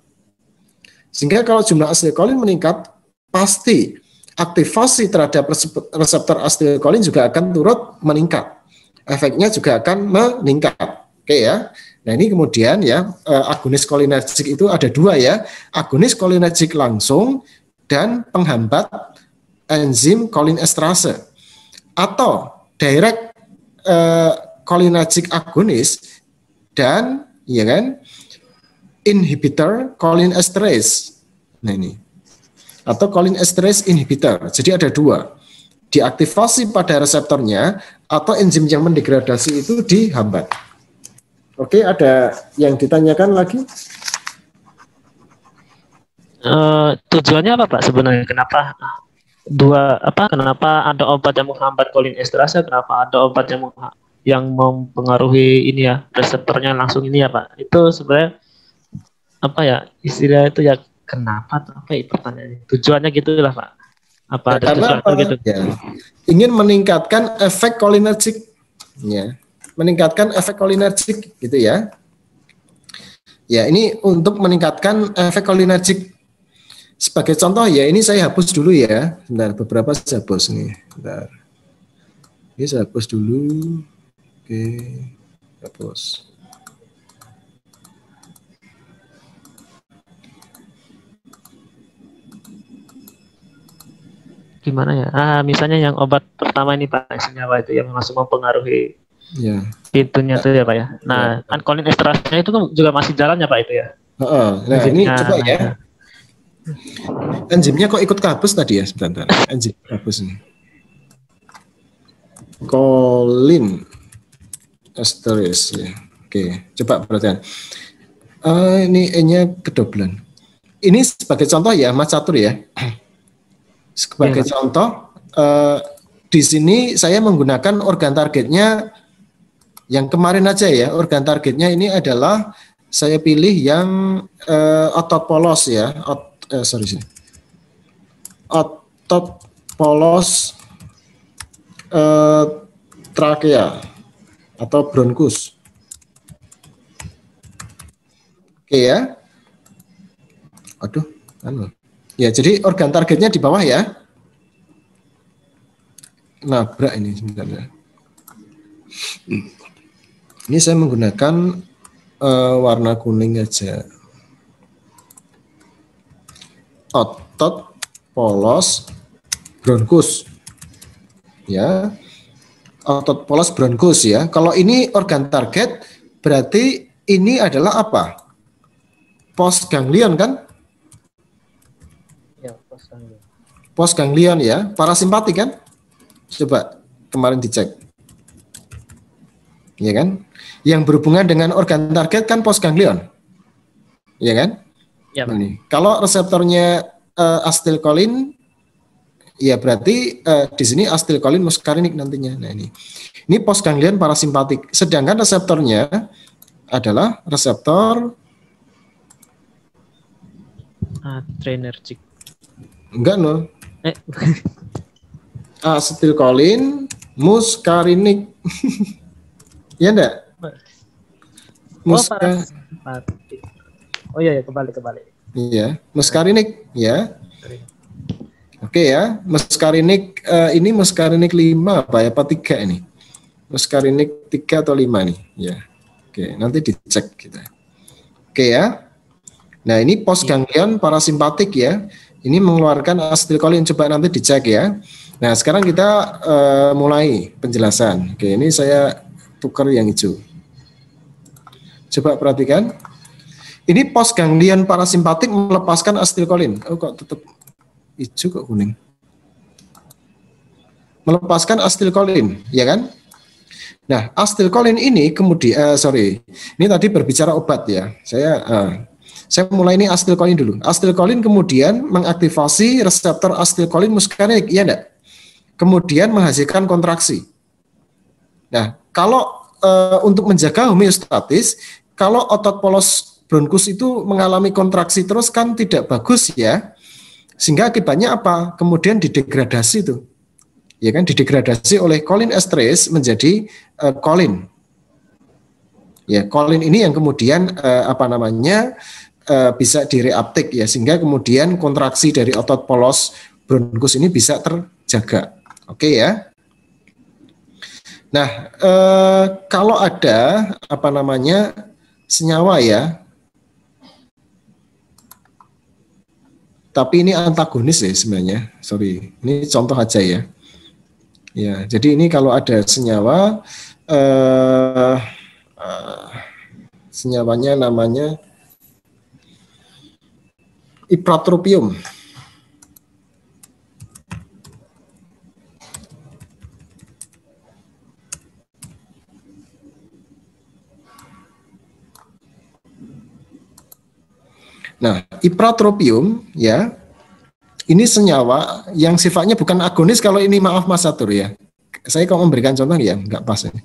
Sehingga kalau jumlah asetilkolin meningkat, pasti aktivasi terhadap reseptor asetilkolin juga akan turut meningkat. Efeknya juga akan meningkat. Oke ya. Nah ini kemudian ya agonis kolinergik itu ada dua ya, agonis kolinergik langsung dan penghambat enzim kolinesterase, atau direct kolinergik agonis dan ya kan inhibitor cholinesterase. Nah ini atau cholinesterase inhibitor. Jadi ada dua, diaktifasi pada reseptornya atau enzim yang mendegradasi itu dihambat. Oke, ada yang ditanyakan lagi? Tujuannya apa Pak sebenarnya? Kenapa kenapa ada obat yang menghambat kolinesterase? Kenapa ada obat yang mempengaruhi ini ya reseptornya langsung ini ya Pak? Itu sebenarnya apa ya istilah itu ya, kenapa? Apa itu pertanyaannya? Tujuannya gitulah Pak. Apa ada tujuan gitu? Ya. Ingin meningkatkan efek kolinergik, ya. Meningkatkan efek kolinergik gitu ya. Ya, ini untuk meningkatkan efek kolinergik. Sebagai contoh ya, ini saya hapus dulu ya. Bentar, beberapa saya hapus nih. Bentar. Ini saya hapus dulu. Oke, hapus. Gimana ya? Misalnya yang obat pertama ini Pak, senyawa itu yang langsung mempengaruhi ya pintunya tuh ya Pak ya. Nah, kan kolinesterase itu kan juga masih jalan ya Pak itu ya. Nah ini coba ya. Enzimnya kok ikut kehapus tadi ya, sebentar. Enzim kehapus ini. Cholinesterase ya. Oke, coba perhatikan. Ini E-nya kedoblan. Ini sebagai contoh ya, Mas Catur ya. Sebagai contoh, di sini saya menggunakan organ targetnya yang kemarin aja ya. Organ targetnya ini adalah saya pilih yang otot polos ya. Otot polos trakea atau bronkus. Oke ya. Aduh, ya, jadi organ targetnya di bawah ya. Nabrak ini sebenarnya. Ini saya menggunakan warna kuning aja. Otot polos bronkus. Ya. Otot polos bronkus ya. Kalau ini organ target berarti ini adalah apa? Postganglion kan? Ya, postganglion. Postganglion ya, parasimpatik kan? Coba kemarin dicek. Ya kan? Yang berhubungan dengan organ target kan postganglion. Ya kan? Ya, Pak. Ini. Kalau reseptornya asetilkolin Ya berarti di sini asetilkolin muskarinik nantinya. Nah ini postganglion parasimpatik. Sedangkan reseptornya adalah reseptor adrenergic. enggak no. Asetilkolin muskarinik. Ya enggak? Parasimpatik. Oh iya, kembali. Iya, muskarinik ya. Oke ya, muskarinik ini muskarinik 5 apa ya? Apa 3 ini? Muskarinik 3 atau 5 nih? Ya. Oke, nanti dicek kita. Oke ya. Nah, ini postganglion parasimpatik ya. Ini mengeluarkan asetilkolin, coba nanti dicek ya. Nah, sekarang kita mulai penjelasan. Oke, ini saya tukar yang hijau. Coba perhatikan. Ini postganglion parasimpatik melepaskan asetilkolin. Oh, kok tetap hijau kok kuning? Melepaskan asetilkolin, ya kan? Nah, asetilkolin ini kemudian, ini tadi berbicara obat ya. Saya mulai ini asetilkolin dulu. Asetilkolin kemudian mengaktifasi reseptor asetilkolin muskarinik, iya enggak? Kemudian menghasilkan kontraksi. Nah, kalau untuk menjaga homeostatis, kalau otot polos bronkus itu mengalami kontraksi terus kan tidak bagus ya. Sehingga akibatnya apa? Kemudian didegradasi itu. Ya kan, didegradasi oleh cholinesterase menjadi kolin. Ya, kolin ini yang kemudian bisa direuptake ya, sehingga kemudian kontraksi dari otot polos bronkus ini bisa terjaga. Oke ya. Nah, kalau ada senyawa ya, tapi ini antagonis ya sebenarnya. Ini contoh aja ya. Ya, jadi ini kalau ada senyawa, senyawanya namanya ipratropium. Nah, ipratropium ya, ini senyawa yang sifatnya bukan agonis. Kalau ini maaf Mas Satur ya, saya kalau memberikan contoh ya nggak pas ini.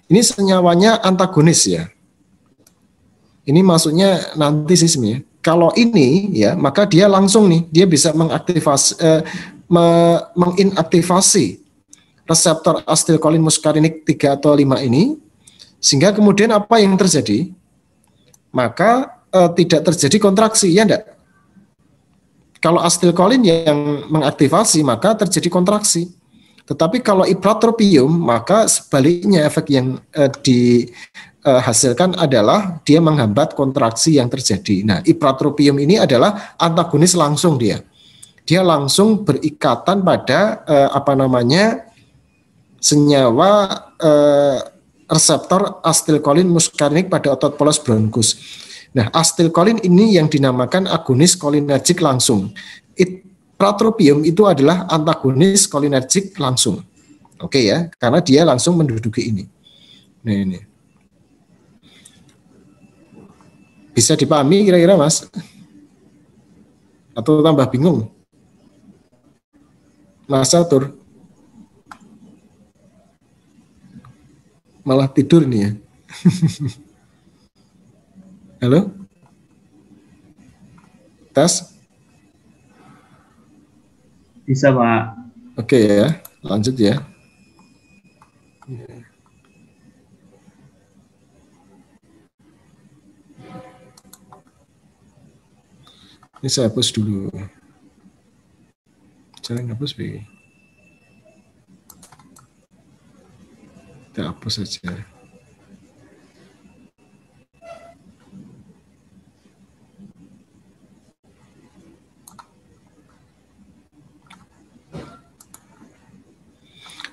Ini senyawanya antagonis ya. Ini maksudnya nanti sih sebenarnya. Kalau ini ya, maka dia langsung nih, dia bisa menginaktivasi reseptor asetilkolin muskarinik 3 atau 5 ini, sehingga kemudian apa yang terjadi? Maka tidak terjadi kontraksi, ya enggak? Kalau asetilkolin yang mengaktifasi, maka terjadi kontraksi. Tetapi kalau ipratropium, maka sebaliknya efek yang dihasilkan adalah dia menghambat kontraksi yang terjadi. Nah, ipratropium ini adalah antagonis langsung dia. Dia langsung berikatan pada senyawa reseptor asetilkolin muskarinik pada otot polos bronkus. Nah, asetilkolin ini yang dinamakan agonis kolinergik langsung. Ipratropium itu adalah antagonis kolinergik langsung. Oke ya, karena dia langsung menduduki ini. Nah, ini. Bisa dipahami kira-kira Mas? Atau tambah bingung? Mas Satur? Malah tidur nih ya. Halo? Tes? Bisa, Pak. Oke ya, lanjut ya. Ini saya hapus dulu. Jangan hapus, B. Kita hapus saja.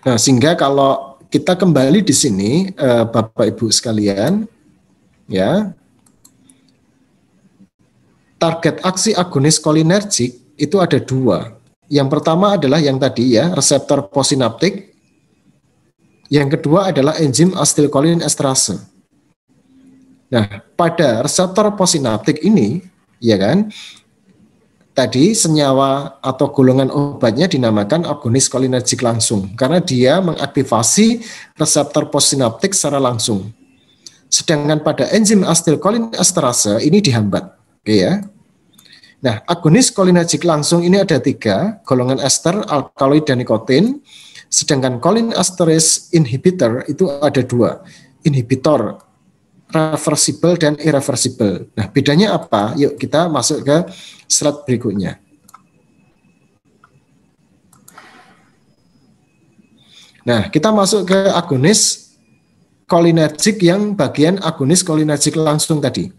Nah, sehingga kalau kita kembali di sini, Bapak Ibu sekalian, ya, target aksi agonis kolinergik itu ada 2. Yang pertama adalah yang tadi ya, reseptor posinaptik. Yang kedua adalah enzim asetilkolin esterase. Nah, pada reseptor posinaptik ini, ya kan, tadi senyawa atau golongan obatnya dinamakan agonis kolinergik langsung karena dia mengaktifasi reseptor postsinaptik secara langsung. Sedangkan pada enzim asetilkolinesterase ini dihambat. Oke ya. Nah, agonis kolinergik langsung ini ada 3, golongan ester, alkaloid, dan nikotin. Sedangkan cholinesterase inhibitor itu ada 2, inhibitor reversible dan irreversible. Nah, bedanya apa? Yuk kita masuk ke slide berikutnya. Nah, kita masuk ke agonis kolinergik yang bagian agonis kolinergik langsung tadi.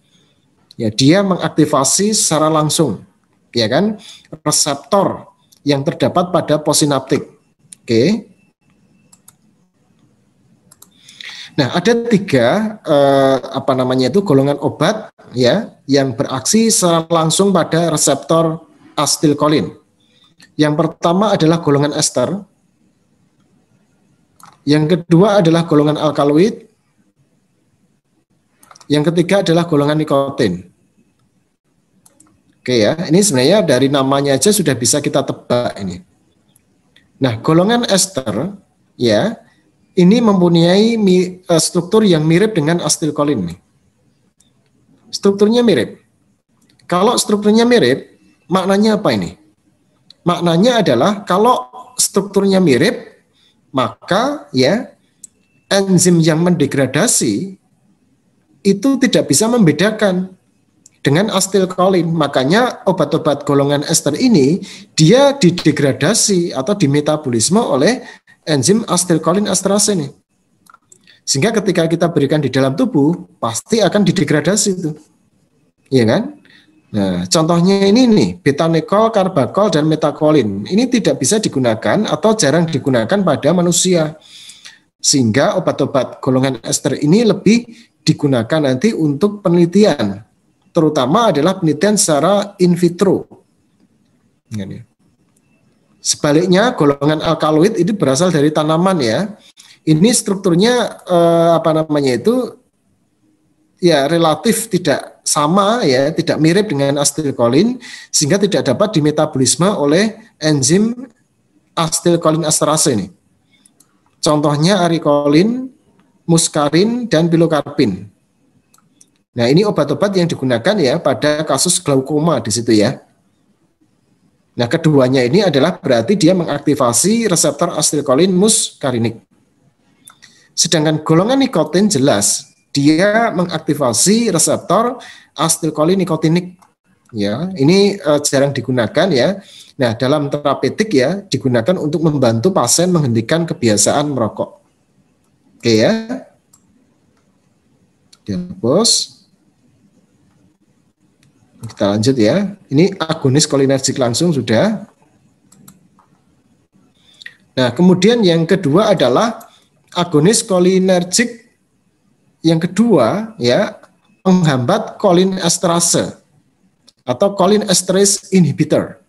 Ya, dia mengaktifasi secara langsung, ya kan, reseptor yang terdapat pada possinaptik. Oke. Nah, ada 3 golongan obat ya yang beraksi secara langsung pada reseptor asetilkolin. Yang pertama adalah golongan ester. Yang kedua adalah golongan alkaloid. Yang ketiga adalah golongan nikotin. Oke ya, ini sebenarnya dari namanya aja sudah bisa kita tebak ini. Nah, golongan ester ya, ini mempunyai struktur yang mirip dengan asetilkolin nih. Strukturnya mirip. Kalau strukturnya mirip, maknanya apa ini? Maknanya adalah kalau strukturnya mirip, maka ya enzim yang mendegradasi itu tidak bisa membedakan dengan asetilkolin. Makanya obat-obat golongan ester ini dia didegradasi atau dimetabolisme oleh enzim asetilkolinesterase ini. Sehingga ketika kita berikan di dalam tubuh pasti akan didegradasi itu. Iya kan? Nah, contohnya ini nih, beta-nikol, karbakol, dan metakolin. Ini tidak bisa digunakan atau jarang digunakan pada manusia. Sehingga obat-obat golongan ester ini lebih digunakan nanti untuk penelitian. Terutama adalah penelitian secara in vitro. Sebaliknya, golongan alkaloid ini berasal dari tanaman ya. Ini strukturnya ya relatif tidak sama ya, tidak mirip dengan asetilkolin sehingga tidak dapat dimetabolisme oleh enzim asetilkolinesterase ini. Contohnya arikolin, muskarin, dan pilokarpin. Nah, ini obat-obat yang digunakan ya pada kasus glaukoma di situ ya. Nah, keduanya ini adalah berarti dia mengaktifasi reseptor asetilkolin muskarinik. Sedangkan golongan nikotin jelas dia mengaktifasi reseptor asetilkolin nikotinik. Ya, ini jarang digunakan ya. Nah, dalam terapeutik ya digunakan untuk membantu pasien menghentikan kebiasaan merokok. Oke ya. Dihapus. Kita lanjut ya. Ini agonis kolinergik langsung sudah. Nah, kemudian yang kedua adalah agonis kolinergik yang kedua ya, menghambat cholinesterase atau cholinesterase inhibitor.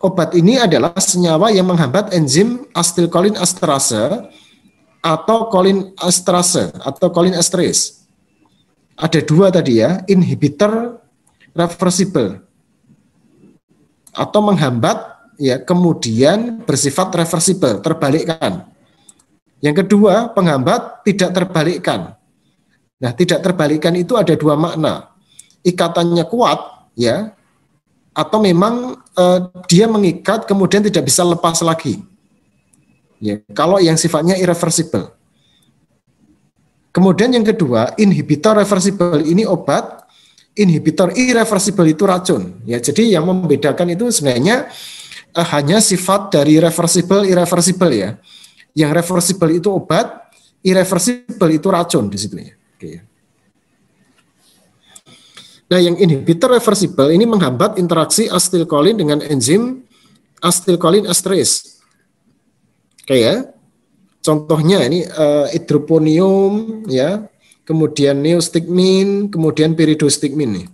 Obat ini adalah senyawa yang menghambat enzim asetilkolinesterase atau cholinesterase atau cholinesterase. Ada 2 tadi ya, inhibitor reversible atau menghambat ya kemudian bersifat reversible, terbalikkan. Yang kedua, penghambat tidak terbalikkan. Nah, tidak terbalikkan itu ada 2 makna. Ikatannya kuat ya, atau memang dia mengikat kemudian tidak bisa lepas lagi. Ya, kalau yang sifatnya irreversible. Kemudian yang kedua, inhibitor reversible ini obat, inhibitor irreversible itu racun. Ya, jadi yang membedakan itu sebenarnya hanya sifat dari reversible irreversible ya. Yang reversible itu obat, irreversible itu racun di situ ya. Oke. Nah, yang inhibitor reversible ini menghambat interaksi asetilkolin dengan enzim asetilkolinesterase. Oke ya. Contohnya ini hidroponium ya, kemudian neostigmin, kemudian piridostigmin nih.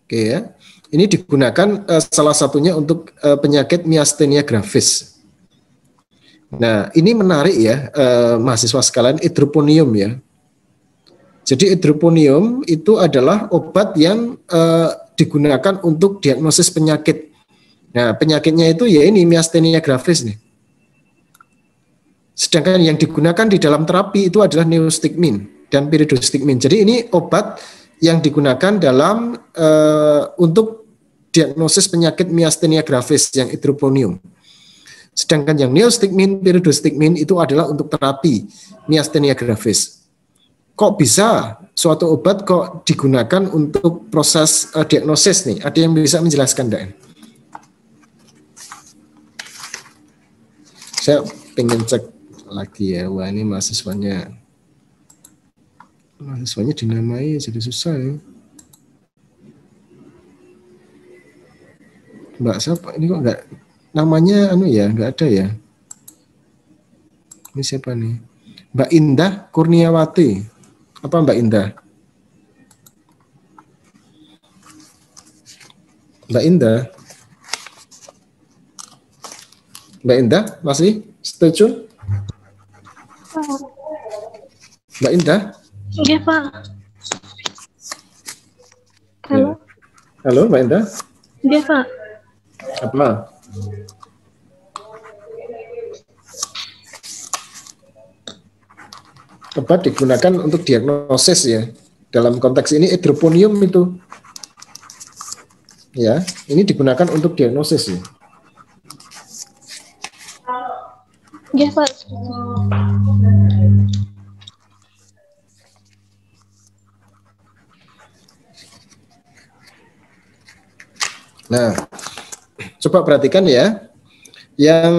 Oke ya. Ini digunakan salah satunya untuk penyakit miastenia gravis. Nah, ini menarik ya mahasiswa sekalian, hidroponium ya. Jadi hidroponium itu adalah obat yang digunakan untuk diagnosis penyakit. Nah, penyakitnya itu ya ini miastenia gravis nih. Sedangkan yang digunakan di dalam terapi itu adalah neostigmin dan pyridostigmin. Jadi ini obat yang digunakan dalam untuk diagnosis penyakit miastenia gravis yang hidroponium. Sedangkan yang neostigmin, pyridostigmin itu adalah untuk terapi miastenia gravis. Kok bisa suatu obat kok digunakan untuk proses diagnosis nih? Ada yang bisa menjelaskan, Dan? Saya pengen cek lagi ya. Wah, ini mahasiswanya dinamai jadi susah ya. Mbak siapa? Ini kok enggak namanya enggak ada ya. Ini siapa nih? Mbak Indah Kurniawati. Apa Mbak Indah? Mbak Indah? Mbak Indah masih stay tune? Mbak Indah? Iya, Pak. Halo. Halo Mbak Indah? Iya, Pak. Apa? Obat digunakan untuk diagnosis ya. Dalam konteks ini hidroponium itu. Ya, ini digunakan untuk diagnosis ya. Iya, Pak. Nah, coba perhatikan ya. Yang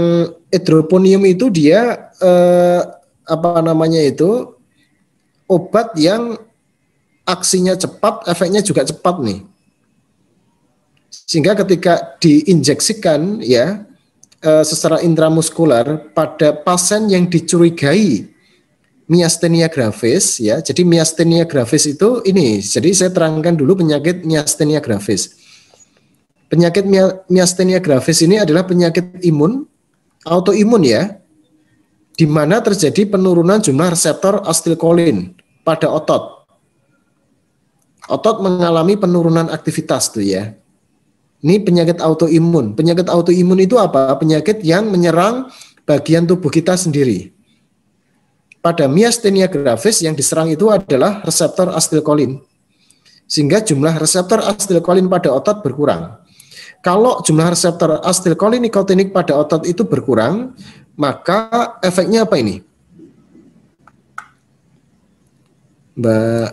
hidroponium itu dia obat yang aksinya cepat, efeknya juga cepat nih. Sehingga ketika diinjeksikan ya secara intramuskular pada pasien yang dicurigai miastenia gravis ya. Jadi miastenia gravis itu ini. Jadi saya terangkan dulu penyakit miastenia gravis. Penyakit miastenia gravis ini adalah penyakit imun, autoimun ya, di mana terjadi penurunan jumlah reseptor asetilkolin pada otot. Otot mengalami penurunan aktivitas tuh ya. Ini penyakit autoimun. Penyakit autoimun itu apa? Penyakit yang menyerang bagian tubuh kita sendiri. Pada miastenia gravis yang diserang itu adalah reseptor asetilkolin. Sehingga jumlah reseptor asetilkolin pada otot berkurang. Kalau jumlah reseptor asetilkolin nikotinik pada otot itu berkurang, maka efeknya apa ini? Mbak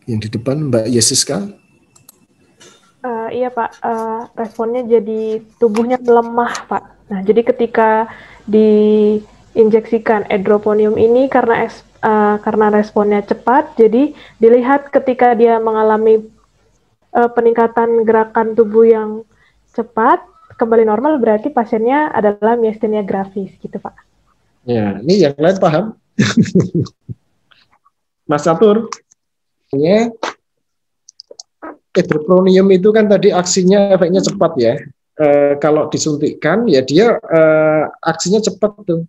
yang di depan, Mbak Yesiska? Iya Pak, responnya jadi tubuhnya melemah Pak. Nah jadi ketika diinjeksikan hidroponium ini karena responnya cepat, jadi dilihat ketika dia mengalami peningkatan gerakan tubuh yang cepat, kembali normal berarti pasiennya adalah miastenia gravis gitu Pak. Ya, ini yang lain paham? Mas Catur, hidroponium itu kan tadi aksinya efeknya cepat ya. Kalau disuntikkan ya dia aksinya cepat tuh.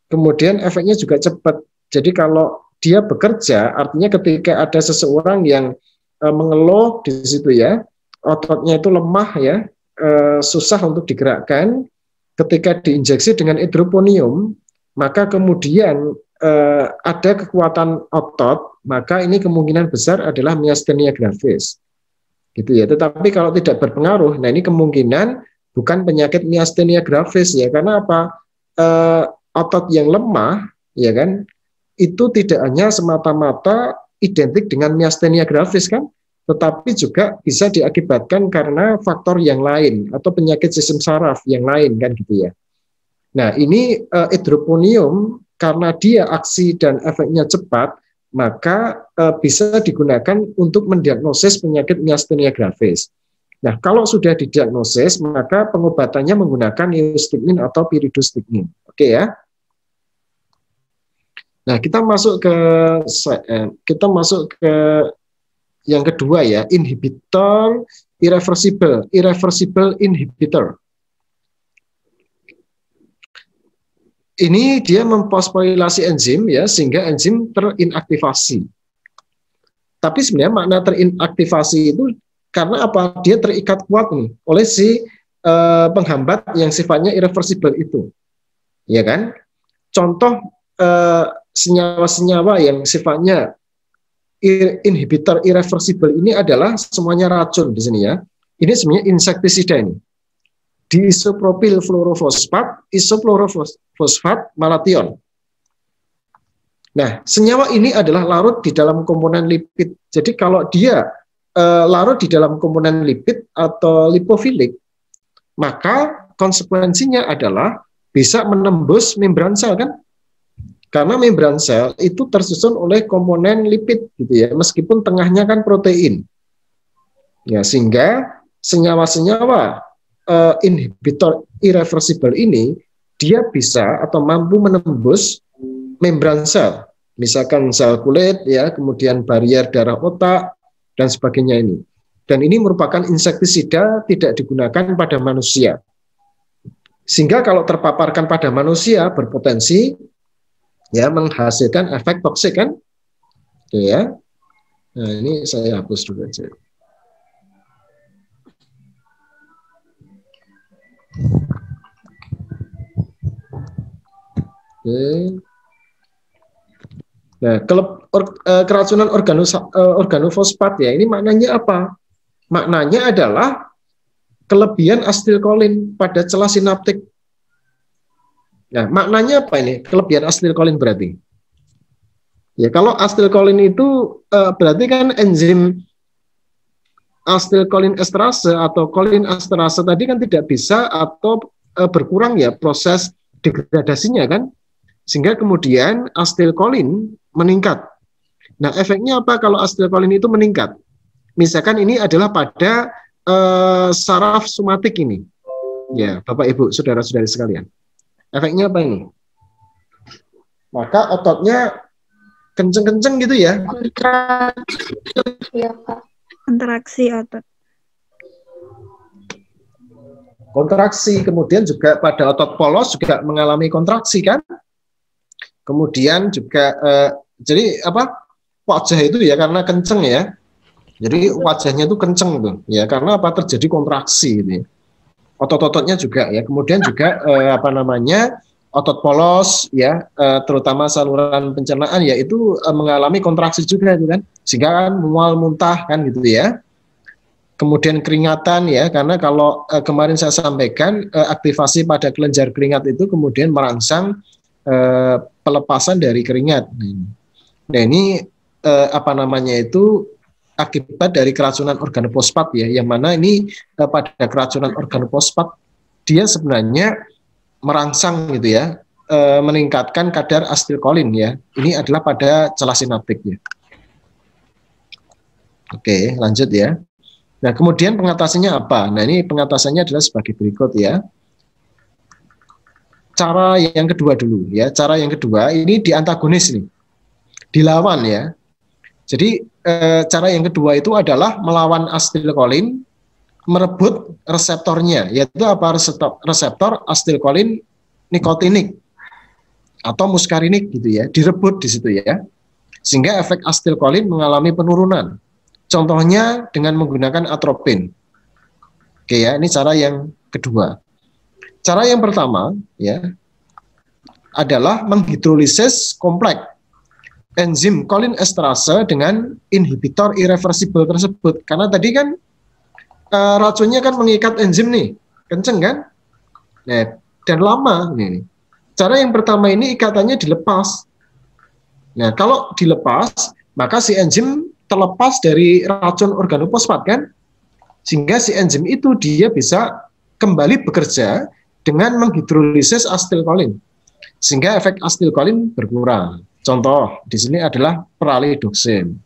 Kemudian efeknya juga cepat. Jadi kalau dia bekerja, artinya ketika ada seseorang yang mengeluh di situ ya, ototnya itu lemah ya, susah untuk digerakkan. Ketika diinjeksi dengan hidroponium, maka kemudian ada kekuatan otot, maka ini kemungkinan besar adalah miastenia gravis. Gitu ya. Tetapi kalau tidak berpengaruh, nah ini kemungkinan bukan penyakit miastenia gravis ya, karena apa? Otot yang lemah, ya kan? Itu tidak hanya semata-mata identik dengan miastenia gravis kan, tetapi juga bisa diakibatkan karena faktor yang lain atau penyakit sistem saraf yang lain kan gitu ya. Nah ini hidroponium karena dia aksi dan efeknya cepat, maka bisa digunakan untuk mendiagnosis penyakit miastenia gravis. Nah kalau sudah didiagnosis, maka pengobatannya menggunakan neostigmin atau pyridostigmin. Oke ya. Nah, kita masuk ke yang kedua ya, inhibitor irreversible inhibitor. ini dia memfosforilasi enzim ya, sehingga enzim terinaktivasi. Tapi sebenarnya makna terinaktivasi itu karena apa? Dia terikat kuat nih oleh si penghambat yang sifatnya irreversible itu, ya kan? Contoh senyawa-senyawa yang sifatnya inhibitor irreversible ini adalah semuanya racun di sini ya. Ini sebenarnya insektisida ini. Diisopropil fluorofosfat, isofluorofosfat, malation. Nah, senyawa ini adalah larut di dalam komponen lipid. Jadi kalau dia larut di dalam komponen lipid atau lipofilik, maka konsekuensinya adalah bisa menembus membran sel kan? Karena membran sel itu tersusun oleh komponen lipid gitu ya, meskipun tengahnya kan protein. Ya, sehingga senyawa-senyawa inhibitor irreversible ini dia bisa atau mampu menembus membran sel, misalkan sel kulit ya, kemudian barrier darah otak dan sebagainya ini. Dan ini merupakan insektisida tidak digunakan pada manusia. Sehingga kalau terpaparkan pada manusia berpotensi ya menghasilkan efek toksik kan? Oke ya. Nah, ini saya hapus dulu aja. Oke. Nah, keracunan organofosfat ya, ini maknanya apa? Maknanya adalah kelebihan asetilkolin pada celah sinaptik. Nah, maknanya apa ini? Kelebihan asetilkolin berarti? Ya, kalau asetilkolin itu berarti kan enzim asetilkolin esterase atau kolin esterase tadi kan tidak bisa atau berkurang ya proses degradasinya kan? Sehingga kemudian asetilkolin meningkat. Nah, efeknya apa kalau asetilkolin itu meningkat? Misalkan ini adalah pada saraf somatik ini. Ya, Bapak Ibu, saudara-saudari sekalian. Efeknya apa ini? Maka ototnya kenceng-kenceng gitu ya. Kontraksi otot. Kontraksi, kemudian juga pada otot polos juga mengalami kontraksi kan? Kemudian juga jadi apa? Wajah itu ya karena kenceng ya. Jadi wajahnya itu kenceng tuh ya karena apa? Terjadi kontraksi gitu ya. Otot-ototnya juga ya. Kemudian juga apa namanya? Otot polos ya, terutama saluran pencernaan ya itu mengalami kontraksi juga itu kan. Sehingga kan mual muntah kan gitu ya. Kemudian keringatan ya, karena kalau kemarin saya sampaikan aktivasi pada kelenjar keringat itu kemudian merangsang pelepasan dari keringat. Nah ini apa namanya itu akibat dari keracunan organofosfat ya, yang mana ini pada keracunan organofosfat dia sebenarnya merangsang gitu ya, meningkatkan kadar asetilkolin ya. Ini adalah pada celah sinaptik ya. Oke, lanjut ya. Nah, kemudian pengatasannya apa? Nah, ini pengatasannya adalah sebagai berikut ya. Cara yang kedua dulu ya. Cara yang kedua ini diantagonis nih. Dilawan ya. Jadi cara yang kedua itu adalah melawan asetilkolin, merebut reseptornya, yaitu apa? Reseptor asetilkolin nikotinik atau muskarinik gitu ya. Direbut di situ ya. Sehingga efek asetilkolin mengalami penurunan. Contohnya dengan menggunakan atropin. Oke ya, ini cara yang kedua. Cara yang pertama ya adalah menghidrolisis kompleks enzim kolin esterase dengan inhibitor irreversible tersebut. Karena tadi kan racunnya kan mengikat enzim nih, kenceng kan? Nah, dan lama nih. Cara yang pertama ini ikatannya dilepas. Nah, kalau dilepas, maka si enzim terlepas dari racun organofosfat kan, sehingga si enzim itu dia bisa kembali bekerja dengan menghidrolisis asetilkolin, sehingga efek asetilkolin berkurang. Contoh di sini adalah pralidoxim.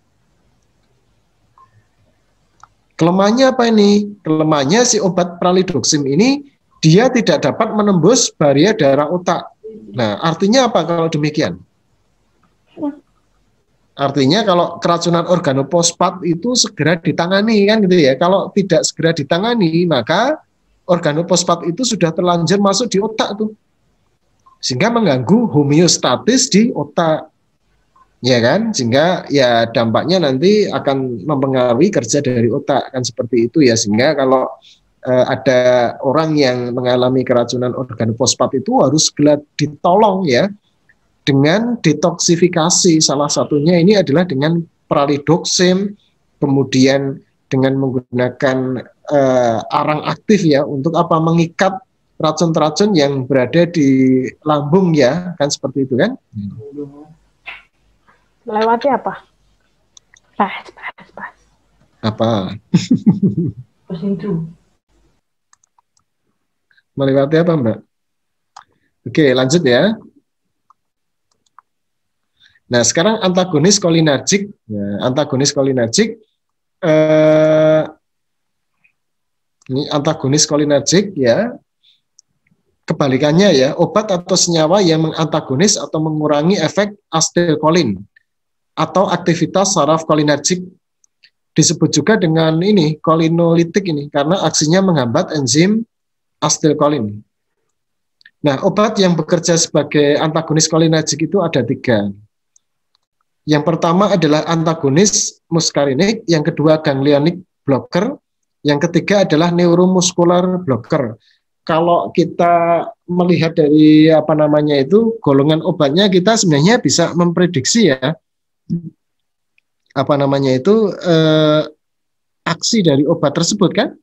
Kelemahannya apa ini? Kelemahannya si obat pralidoxim ini dia tidak dapat menembus barrier darah otak. Nah, artinya apa kalau demikian? Artinya kalau keracunan organofosfat itu segera ditangani kan gitu ya. Kalau tidak segera ditangani maka organofosfat itu sudah terlanjur masuk di otak tuh. sehingga mengganggu homeostatis di otak, ya kan? Sehingga ya dampaknya nanti akan mempengaruhi kerja dari otak, kan seperti itu ya. Sehingga kalau ada orang yang mengalami keracunan organofosfat itu harus segera ditolong ya dengan detoksifikasi. Salah satunya ini adalah dengan pralidoxim, kemudian dengan menggunakan arang aktif ya, untuk apa? Mengikat racun-racun yang berada di lambung ya, kan seperti itu kan? Melewati apa? Pas. Apa? Melewati apa, Mbak? Oke, lanjut ya. Nah, sekarang antagonis kolinergik. Ya, antagonis kolinergik. Ini antagonis kolinergik ya. Kebalikannya ya, obat atau senyawa yang mengantagonis atau mengurangi efek asetilkolin atau aktivitas saraf kolinergik. Disebut juga dengan ini kolinolitik ini karena aksinya menghambat enzim asetilkolin. Nah, obat yang bekerja sebagai antagonis kolinergik itu ada 3. Yang pertama adalah antagonis muskarinik, yang kedua ganglionik blocker, yang ketiga adalah neuromuskular blocker. Kalau kita melihat dari golongan obatnya, kita sebenarnya bisa memprediksi ya aksi dari obat tersebut kan.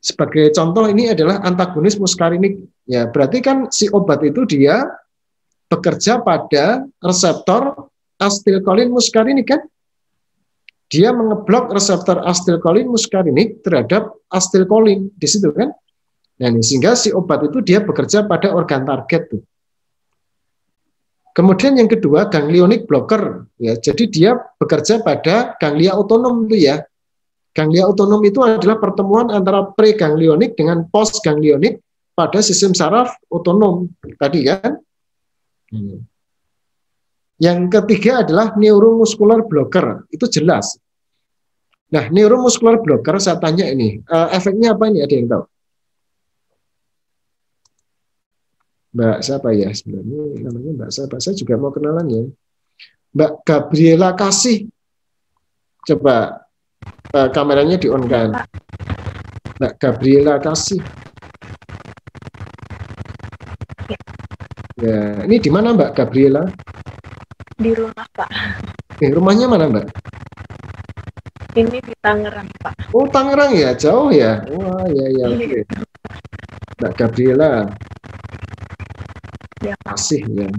Sebagai contoh ini adalah antagonis muskarinik. Ya, berarti kan si obat itu dia bekerja pada reseptor asetilkolin muskarinik kan. Dia mengeblok reseptor asetilkolin muskarinik terhadap asetilkolin di situ kan. Nah, sehingga si obat itu dia bekerja pada organ target tuh. Kemudian yang kedua ganglionik blocker ya. Jadi dia bekerja pada ganglia otonom tuh ya. Ganglia otonom itu adalah pertemuan antara preganglionik dengan postganglionik pada sistem saraf otonom tadi kan. Yang ketiga adalah neuromuscular blocker, itu jelas. Nah, neuromuscular blocker saya tanya ini, efeknya apa ini, ada yang tahu? Mbak siapa ya sebenarnya namanya, Mbak siapa? Saya juga mau kenalan ya. Mbak Gabriela Kasih. Coba kameranya di-on kan. Mbak Gabriela Kasih. Ya, ini di mana Mbak Gabriela? Di rumah, Pak. Rumahnya mana, Mbak? Ini di Tangerang, Pak. Oh, Tangerang ya, jauh ya. Wah, ya. Oke. Mbak Gabriela. Ya, Kasih ya.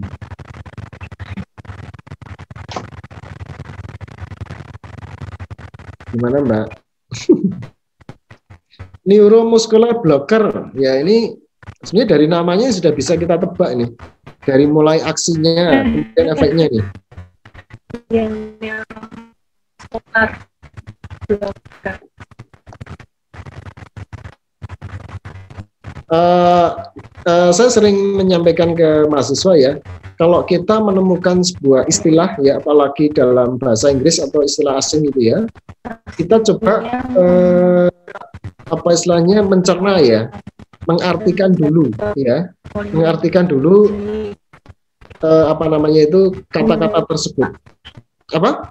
Gimana, Mbak? Neuromuscular blocker. Ya, ini sebenarnya dari namanya sudah bisa kita tebak ini. Dari mulai aksinya, kemudian efeknya nih. Yang neuromuscular blocker. Saya sering menyampaikan ke mahasiswa ya, kalau kita menemukan sebuah istilah ya, apalagi dalam bahasa Inggris atau istilah asing itu ya, kita coba istilahnya mencerna ya, mengartikan dulu ya, kata-kata tersebut. Apa?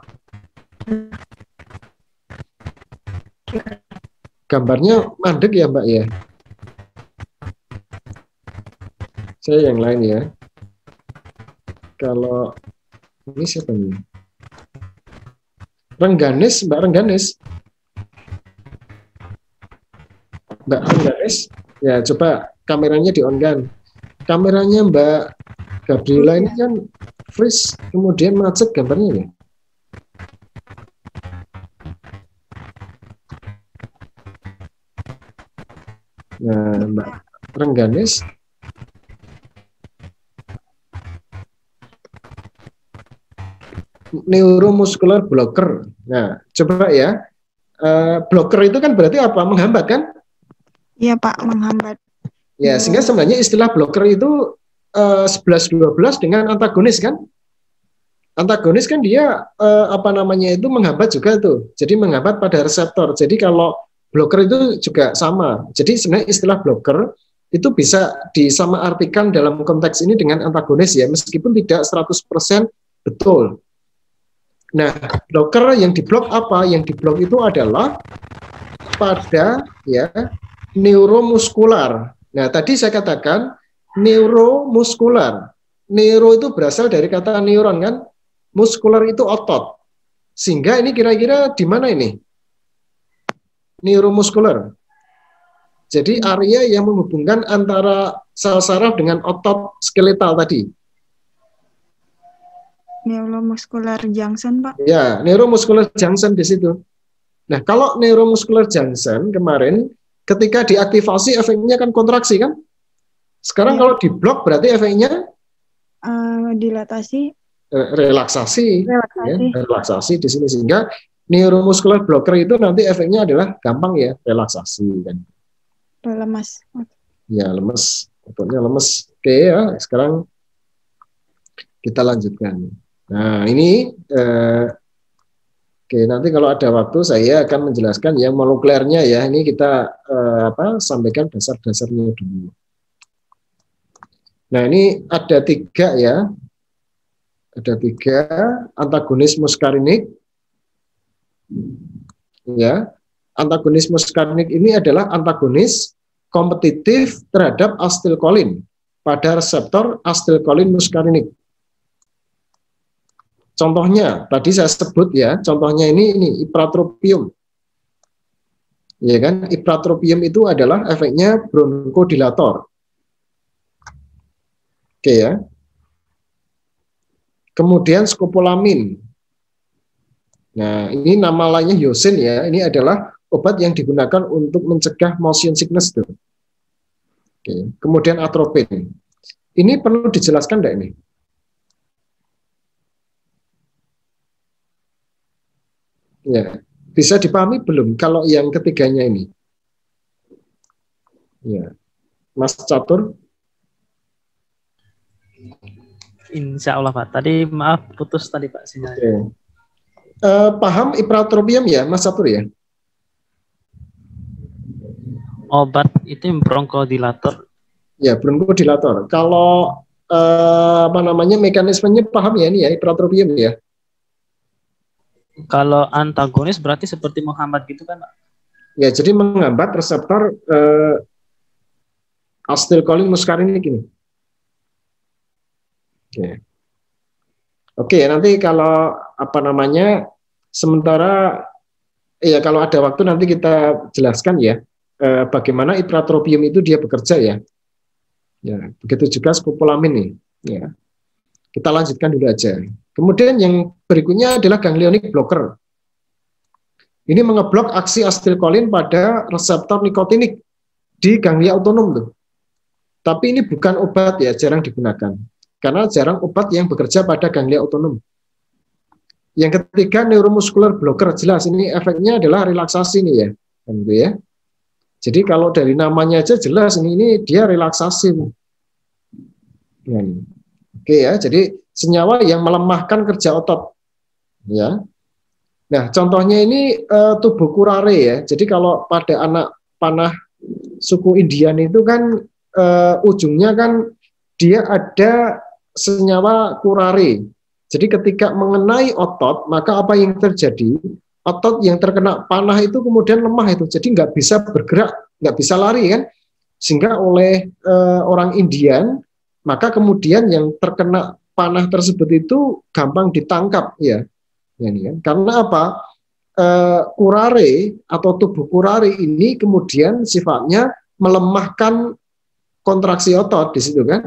Gambarnya mandek ya, Mbak ya. Saya yang lain ya. Kalau ini siapa nih? Rengganis, Mbak Rengganis. Mbak Rengganis. Ya, coba kameranya di-on kan. Kameranya Mbak Gabriela ini kan freeze, kemudian macet gambarnya ya. Nah, Mbak Rengganis. Neuromuscular blocker. Nah, coba ya. Blocker itu kan berarti apa? Menghambat kan? Iya, Pak, menghambat. Ya, sehingga sebenarnya istilah blocker itu 11-12 dengan antagonis kan? Antagonis kan dia itu menghambat juga tuh. Jadi menghambat pada reseptor. Jadi kalau blocker itu juga sama. Jadi sebenarnya istilah blocker itu bisa disamaartikan dalam konteks ini dengan antagonis ya, meskipun tidak 100% betul. Nah, blocker yang diblok apa? Yang diblok itu adalah pada ya neuromuskular. Nah, tadi saya katakan neuromuskular. Neuro itu berasal dari kata neuron kan? Muskular itu otot. Sehingga ini kira-kira di mana ini? Neuromuskular. Jadi area yang menghubungkan antara sel saraf dengan otot skeletal tadi. Neuromuscular junction, Pak. Ya, neuromuscular junction di situ. Nah, kalau neuromuscular junction kemarin ketika diaktifasi efeknya kan kontraksi kan? Sekarang kalau diblok berarti efeknya Dilatasi. Relaksasi. Relaksasi. Ya, relaksasi di sini, sehingga neuromuscular blocker itu nanti efeknya adalah gampang ya, relaksasi kan. Lemas. Ya, lemes, ototnya lemes. Oke ya, sekarang kita lanjutkan. Nah, ini oke, nanti kalau ada waktu saya akan menjelaskan yang molekulernya ya. Ini kita sampaikan dasar-dasarnya dulu. Nah, ini ada 3 ya. Ada 3 antagonis muskarinik. Ya, antagonis muskarinik ini adalah antagonis kompetitif terhadap asetilkolin pada reseptor asetilkolin muskarinik. Contohnya tadi saya sebut ya, contohnya ini ipratropium. Ya kan, ipratropium itu adalah efeknya bronkodilator. Oke ya. Kemudian skopolamin. Nah, ini nama lainnya yosin ya. Ini adalah obat yang digunakan untuk mencegah motion sickness tuh. Oke. Kemudian atropin. Ini perlu dijelaskan enggak ini? Ya, bisa dipahami belum kalau yang ketiganya ini? Ya, Mas Catur. Insya Allah Pak. Tadi maaf putus tadi Pak sinyalnya. Oke. Paham ipratropium ya, Mas Catur ya? Obat itu bronkodilator. Ya, bronkodilator. Kalau mekanismenya paham ya ini ya, ipratropium ya? Kalau antagonis berarti seperti menghambat gitu kan Pak? Ya, jadi menghambat reseptor asetilkolin muskarinik ini. Oke, nanti kalau sementara ya kalau ada waktu nanti kita jelaskan ya bagaimana ipratropium itu dia bekerja ya. Ya, begitu juga skopolamin nih. Ya. Kita lanjutkan dulu aja. Kemudian yang berikutnya adalah ganglionik blocker. Ini mengeblok aksi asetilkolin pada reseptor nikotinik di ganglia otonom tuh. Tapi ini bukan obat ya, jarang digunakan. Karena jarang obat yang bekerja pada ganglia otonom. Yang ketiga neuromuscular blocker, jelas ini efeknya adalah relaksasi nih ya. Kan gitu ya. Jadi kalau dari namanya aja jelas ini dia relaksasi. Ya. Oke ya, jadi senyawa yang melemahkan kerja otot. Ya. Nah, contohnya ini tubuh kurare ya. Jadi kalau pada anak panah suku Indian itu kan ujungnya kan dia ada senyawa kurare. Jadi ketika mengenai otot, maka apa yang terjadi? Otot yang terkena panah itu kemudian lemah itu, jadi nggak bisa bergerak, nggak bisa lari kan? Sehingga oleh orang Indian, maka kemudian yang terkena panah tersebut itu gampang ditangkap ya. Ini kan? Karena apa? Kurare atau tubuh kurare ini kemudian sifatnya melemahkan kontraksi otot di situ kan.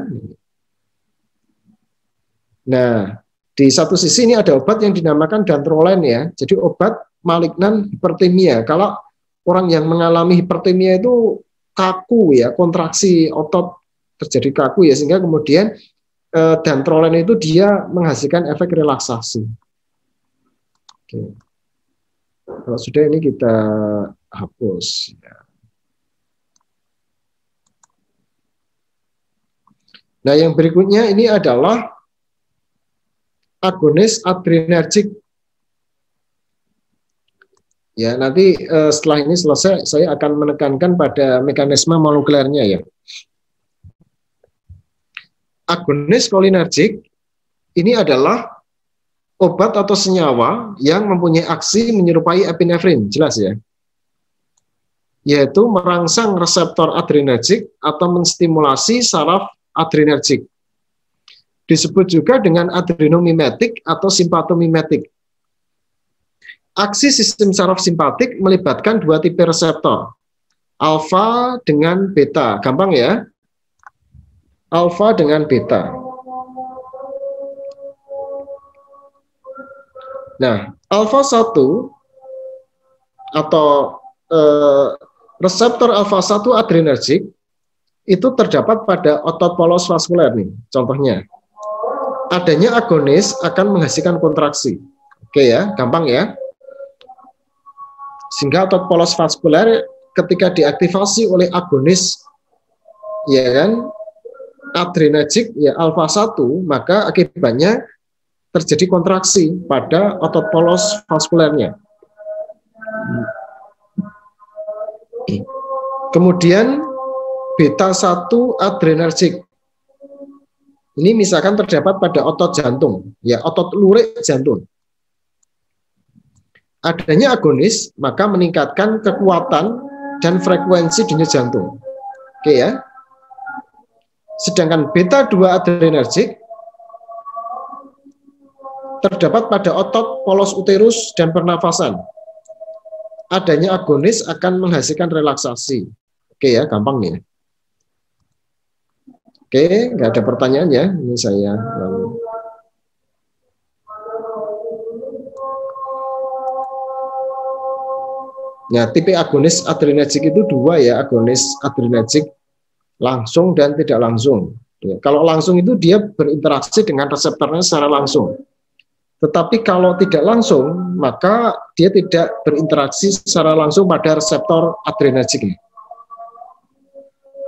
Nah, di satu sisi ini ada obat yang dinamakan dantrolen ya. Jadi obat malignan hipertemia. Kalau orang yang mengalami hipertemia itu kaku ya, kontraksi otot terjadi kaku ya, sehingga kemudian dantrolen itu dia menghasilkan efek relaksasi. Oke. Kalau sudah ini kita hapus. Ya. Nah, yang berikutnya ini adalah agonis adrenergik. Ya, nanti setelah ini selesai saya akan menekankan pada mekanisme molekulernya ya. agonis kolinergik ini adalah obat atau senyawa yang mempunyai aksi menyerupai epinefrin, jelas ya. Yaitu merangsang reseptor adrenergik atau menstimulasi saraf adrenergik. Disebut juga dengan adrenomimetik atau simpatomimetik. Aksi sistem saraf simpatik melibatkan dua tipe reseptor, alfa dengan beta. Gampang ya? Alfa dengan beta. Nah, alfa 1 atau reseptor alfa 1 adrenergik itu terdapat pada otot polos vaskuler nih. Contohnya, adanya agonis akan menghasilkan kontraksi. Oke ya, gampang ya. Sehingga otot polos vaskuler ketika diaktifasi oleh agonis, ya kan, adrenergik ya alfa 1, maka akibatnya terjadi kontraksi pada otot polos vaskulernya. Kemudian beta 1 adrenergik. Ini misalkan terdapat pada otot jantung, ya otot lurik jantung. Adanya agonis maka meningkatkan kekuatan dan frekuensi denyut jantung. Oke ya. Sedangkan beta 2 adrenergik terdapat pada otot polos uterus dan pernafasan. Adanya agonis akan menghasilkan relaksasi. Oke ya, gampang nih. Oke, nggak ada pertanyaan ya. Ini saya Nah, tipe agonis adrenergik itu dua ya, agonis adrenergik langsung dan tidak langsung. Ya, kalau langsung itu dia berinteraksi dengan reseptornya secara langsung. Tetapi kalau tidak langsung, maka dia tidak berinteraksi secara langsung pada reseptor adrenergik.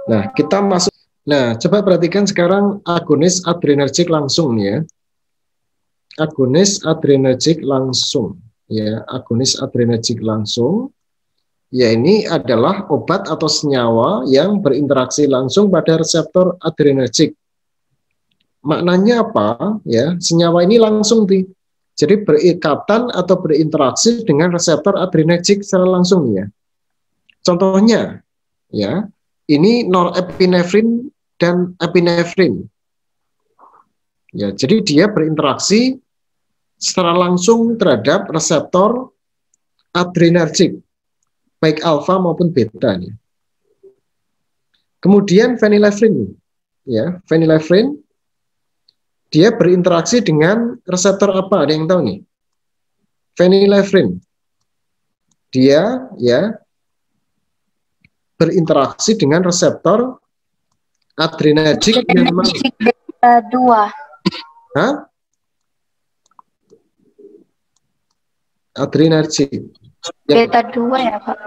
Nah, kita masuk. Nah, coba perhatikan sekarang agonis adrenergik langsung ya. Agonis adrenergik langsung. Ya, agonis adrenergik langsung. Ya, ini adalah obat atau senyawa yang berinteraksi langsung pada reseptor adrenergik. Maknanya apa? Ya, senyawa ini langsung jadi berikatan atau berinteraksi dengan reseptor adrenergik secara langsung ya. Contohnya, ya, ini norepinefrin dan epinefrin. Ya, jadi dia berinteraksi secara langsung terhadap reseptor adrenergik, baik alfa maupun beta. Ya. Kemudian phenylephrine, ya, phenylephrine dia berinteraksi dengan reseptor apa? Ada yang tahu nih? Phenylephrine. Dia ya berinteraksi dengan reseptor adrenergik yang beta 2. Hah? Adrenergik. Beta 2 ya, Pak.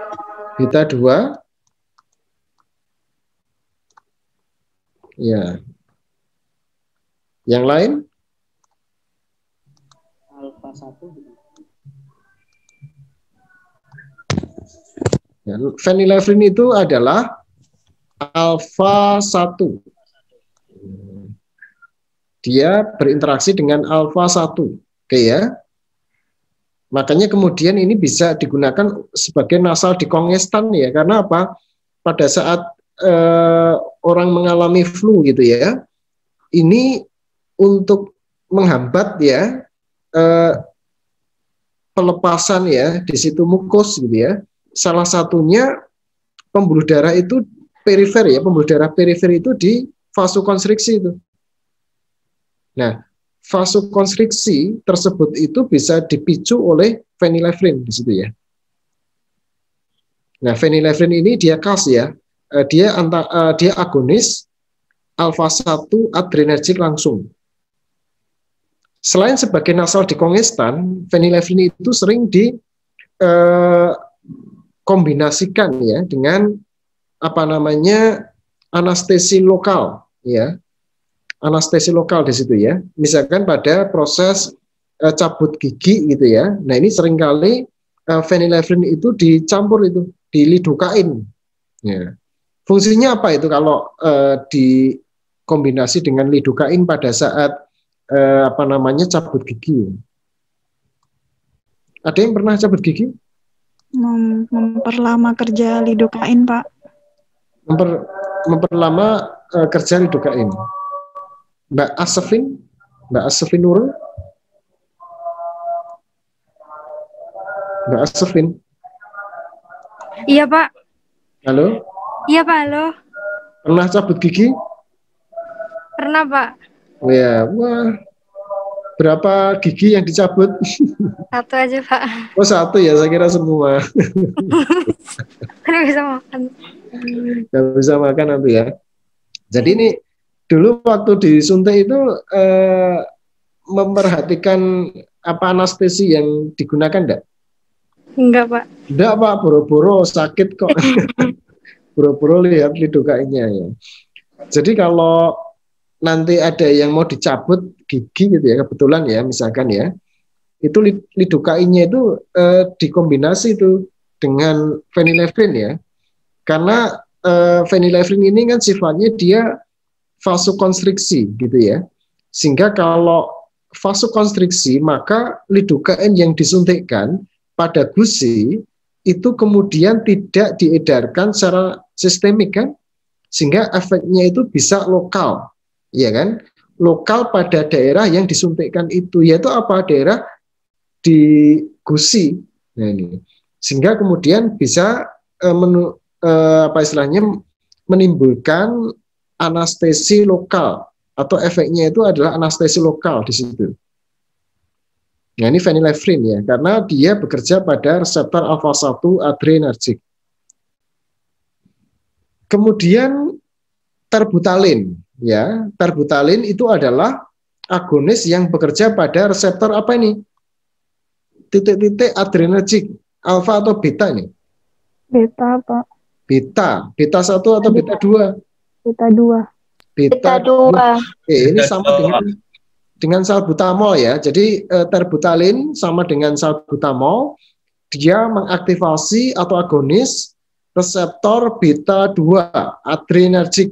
Beta 2. Ya. Yang lain? Alfa 1. Ya, phenylephrine itu adalah alfa 1. Dia berinteraksi dengan alfa 1. Oke ya. Makanya kemudian ini bisa digunakan sebagai nasal dekongestan ya. Karena apa? Pada saat orang mengalami flu gitu ya. Ini untuk menghambat ya pelepasan ya di situ mukus gitu ya. Salah satunya pembuluh darah itu perifer ya, pembuluh darah perifer itu di vasokonstriksi itu. Nah, vasokonstriksi tersebut itu bisa dipicu oleh phenylephrine di situ ya. Nah, phenylephrine ini dia khas ya. Dia agonis alfa 1 adrenergik langsung. Selain sebagai nasal dekongestan, phenylephrine itu sering dikombinasikan ya dengan apa namanya anestesi lokal ya. Anestesi lokal di situ ya. Misalkan pada proses cabut gigi gitu ya. Nah, ini seringkali phenylephrine itu dicampur itu, di lidokain. Ya. Fungsinya apa itu kalau kombinasi dengan lidokain pada saat cabut gigi. Ada yang pernah cabut gigi? Memperlama kerja lidokain, Pak. Memperlama kerja lidokain. Mbak Asefin Nurul? Mbak Asefin? Iya, Pak. Halo? Iya, Pak, halo. Pernah cabut gigi? Pernah, Pak. Oh ya, wah. Berapa gigi yang dicabut? Satu aja, Pak. Oh, satu ya, saya kira semua. Kan bisa makan. Nggak bisa makan nanti ya. Jadi ini dulu waktu disuntik itu memperhatikan apa anestesi yang digunakan enggak? Enggak, Pak. Enggak, Pak, boro-boro sakit kok. Boro-boro lihat lidokainnya ya. Jadi kalau nanti ada yang mau dicabut gigi gitu ya, kebetulan ya, misalkan ya, itu lidokainnya itu dikombinasi itu dengan phenylephrine ya. Karena phenylephrine ini kan sifatnya dia vasokonstriksi gitu ya. Sehingga kalau vasokonstriksi maka lidokain yang disuntikkan pada gusi itu kemudian tidak diedarkan secara sistemik kan, sehingga efeknya itu bisa lokal, ya kan? Lokal pada daerah yang disuntikkan itu, yaitu apa? Daerah di gusi. Nah ini, sehingga kemudian bisa menimbulkan anestesi lokal atau efeknya itu adalah anestesi lokal di situ. Nah ini phenylephrine ya, karena dia bekerja pada reseptor alfa-1 adrenergic. Kemudian terbutalin, ya, terbutalin itu adalah agonis yang bekerja pada reseptor apa ini? Titik-titik adrenergic, alfa atau beta ini? Beta, Pak. Beta 1 atau beta 2? Beta 2. Beta 2. Ini sama dengan salbutamol ya. Jadi terbutalin sama dengan salbutamol, dia mengaktifasi atau agonis reseptor beta 2 adrenergic,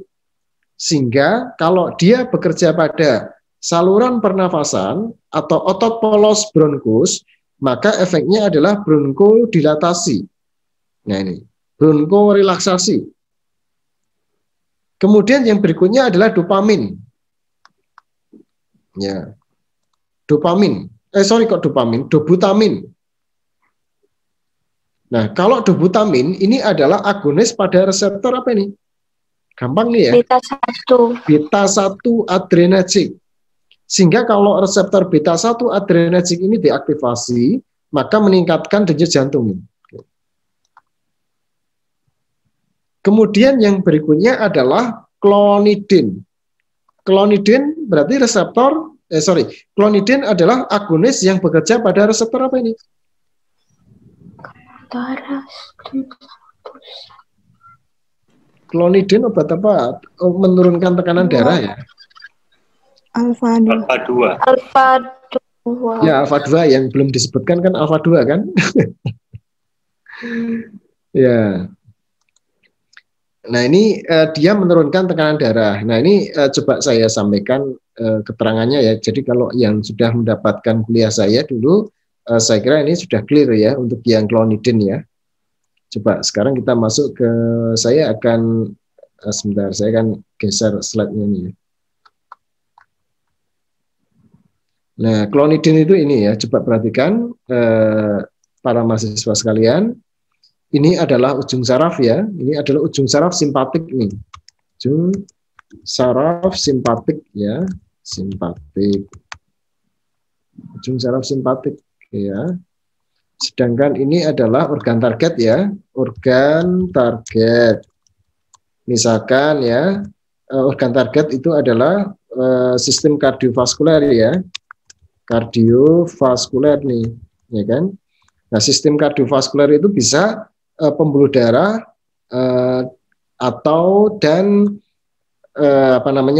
sehingga kalau dia bekerja pada saluran pernafasan atau otot polos bronkus, maka efeknya adalah bronkodilatasi. Nah ini, bronkorelaksasi. Kemudian yang berikutnya adalah dopamin. Ya, dobutamin. Nah, kalau dobutamin ini adalah agonis pada reseptor apa ini? Gampang nih ya. Beta 1. Beta 1 adrenergic. Sehingga kalau reseptor beta 1 adrenergic ini diaktifasi, maka meningkatkan denyut jantung. Kemudian yang berikutnya adalah klonidin. Klonidin berarti klonidin adalah agonis yang bekerja pada reseptor apa ini? Klonidin obat apa? Menurunkan tekanan darah ya? Alfa 2. Alfa 2. Ya, alfa 2 yang belum disebutkan kan alfa 2 kan? Ya. Nah ini dia menurunkan tekanan darah. Nah ini coba saya sampaikan keterangannya ya. Jadi kalau yang sudah mendapatkan kuliah saya dulu, saya kira ini sudah clear ya untuk yang klonidin ya. Coba sekarang kita masuk ke, saya akan sebentar, saya akan geser slide-nya ini ya. Nah klonidin itu ini ya, coba perhatikan para mahasiswa sekalian. Ini adalah ujung saraf ya. Ini adalah ujung saraf simpatik nih. Ujung saraf simpatik ya, simpatik. Ujung saraf simpatik ya. Sedangkan ini adalah organ target ya, organ target. Misalkan ya, organ target itu adalah sistem kardiovaskuler ya. Kardiovaskuler nih, ya kan? Nah, sistem kardiovaskuler itu bisa pembuluh darah dan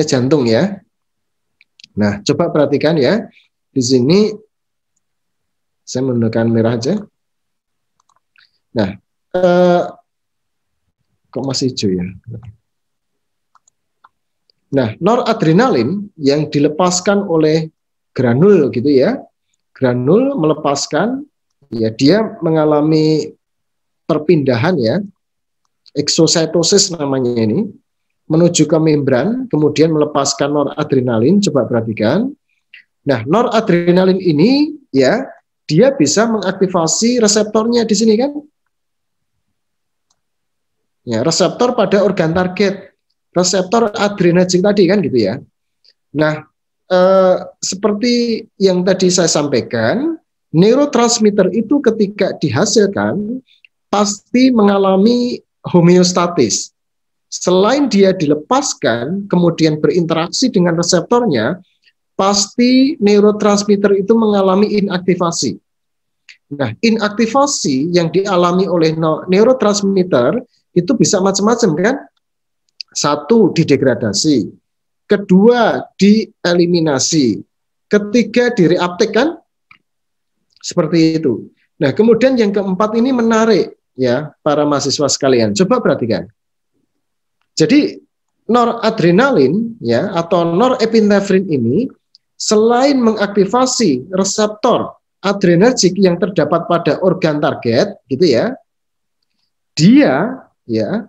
jantung ya. Nah, coba perhatikan ya. Di sini saya menggunakan merah aja. Nah, kok masih hijau ya? Nah, noradrenalin yang dilepaskan oleh granul gitu ya. Granul melepaskan, ya dia mengalami perpindahan ya, eksositosis namanya ini, menuju ke membran, kemudian melepaskan noradrenalin. Coba perhatikan. Nah, noradrenalin ini ya, dia bisa mengaktifasi reseptornya di sini kan? Ya, reseptor pada organ target, reseptor adrenergic tadi kan gitu ya. Nah, seperti yang tadi saya sampaikan, neurotransmitter itu ketika dihasilkan pasti mengalami homeostatis. Selain dia dilepaskan, kemudian berinteraksi dengan reseptornya, pasti neurotransmitter itu mengalami inaktivasi. Nah, inaktivasi yang dialami oleh neurotransmitter itu bisa macam-macam kan? Satu, didegradasi. Kedua, dieliminasi. Ketiga, direuptake kan? Seperti itu. Nah, kemudian yang keempat ini menarik ya para mahasiswa sekalian. Coba perhatikan. Jadi noradrenalin ya atau norepinefrin ini selain mengaktifasi reseptor adrenergik yang terdapat pada organ target gitu ya, dia ya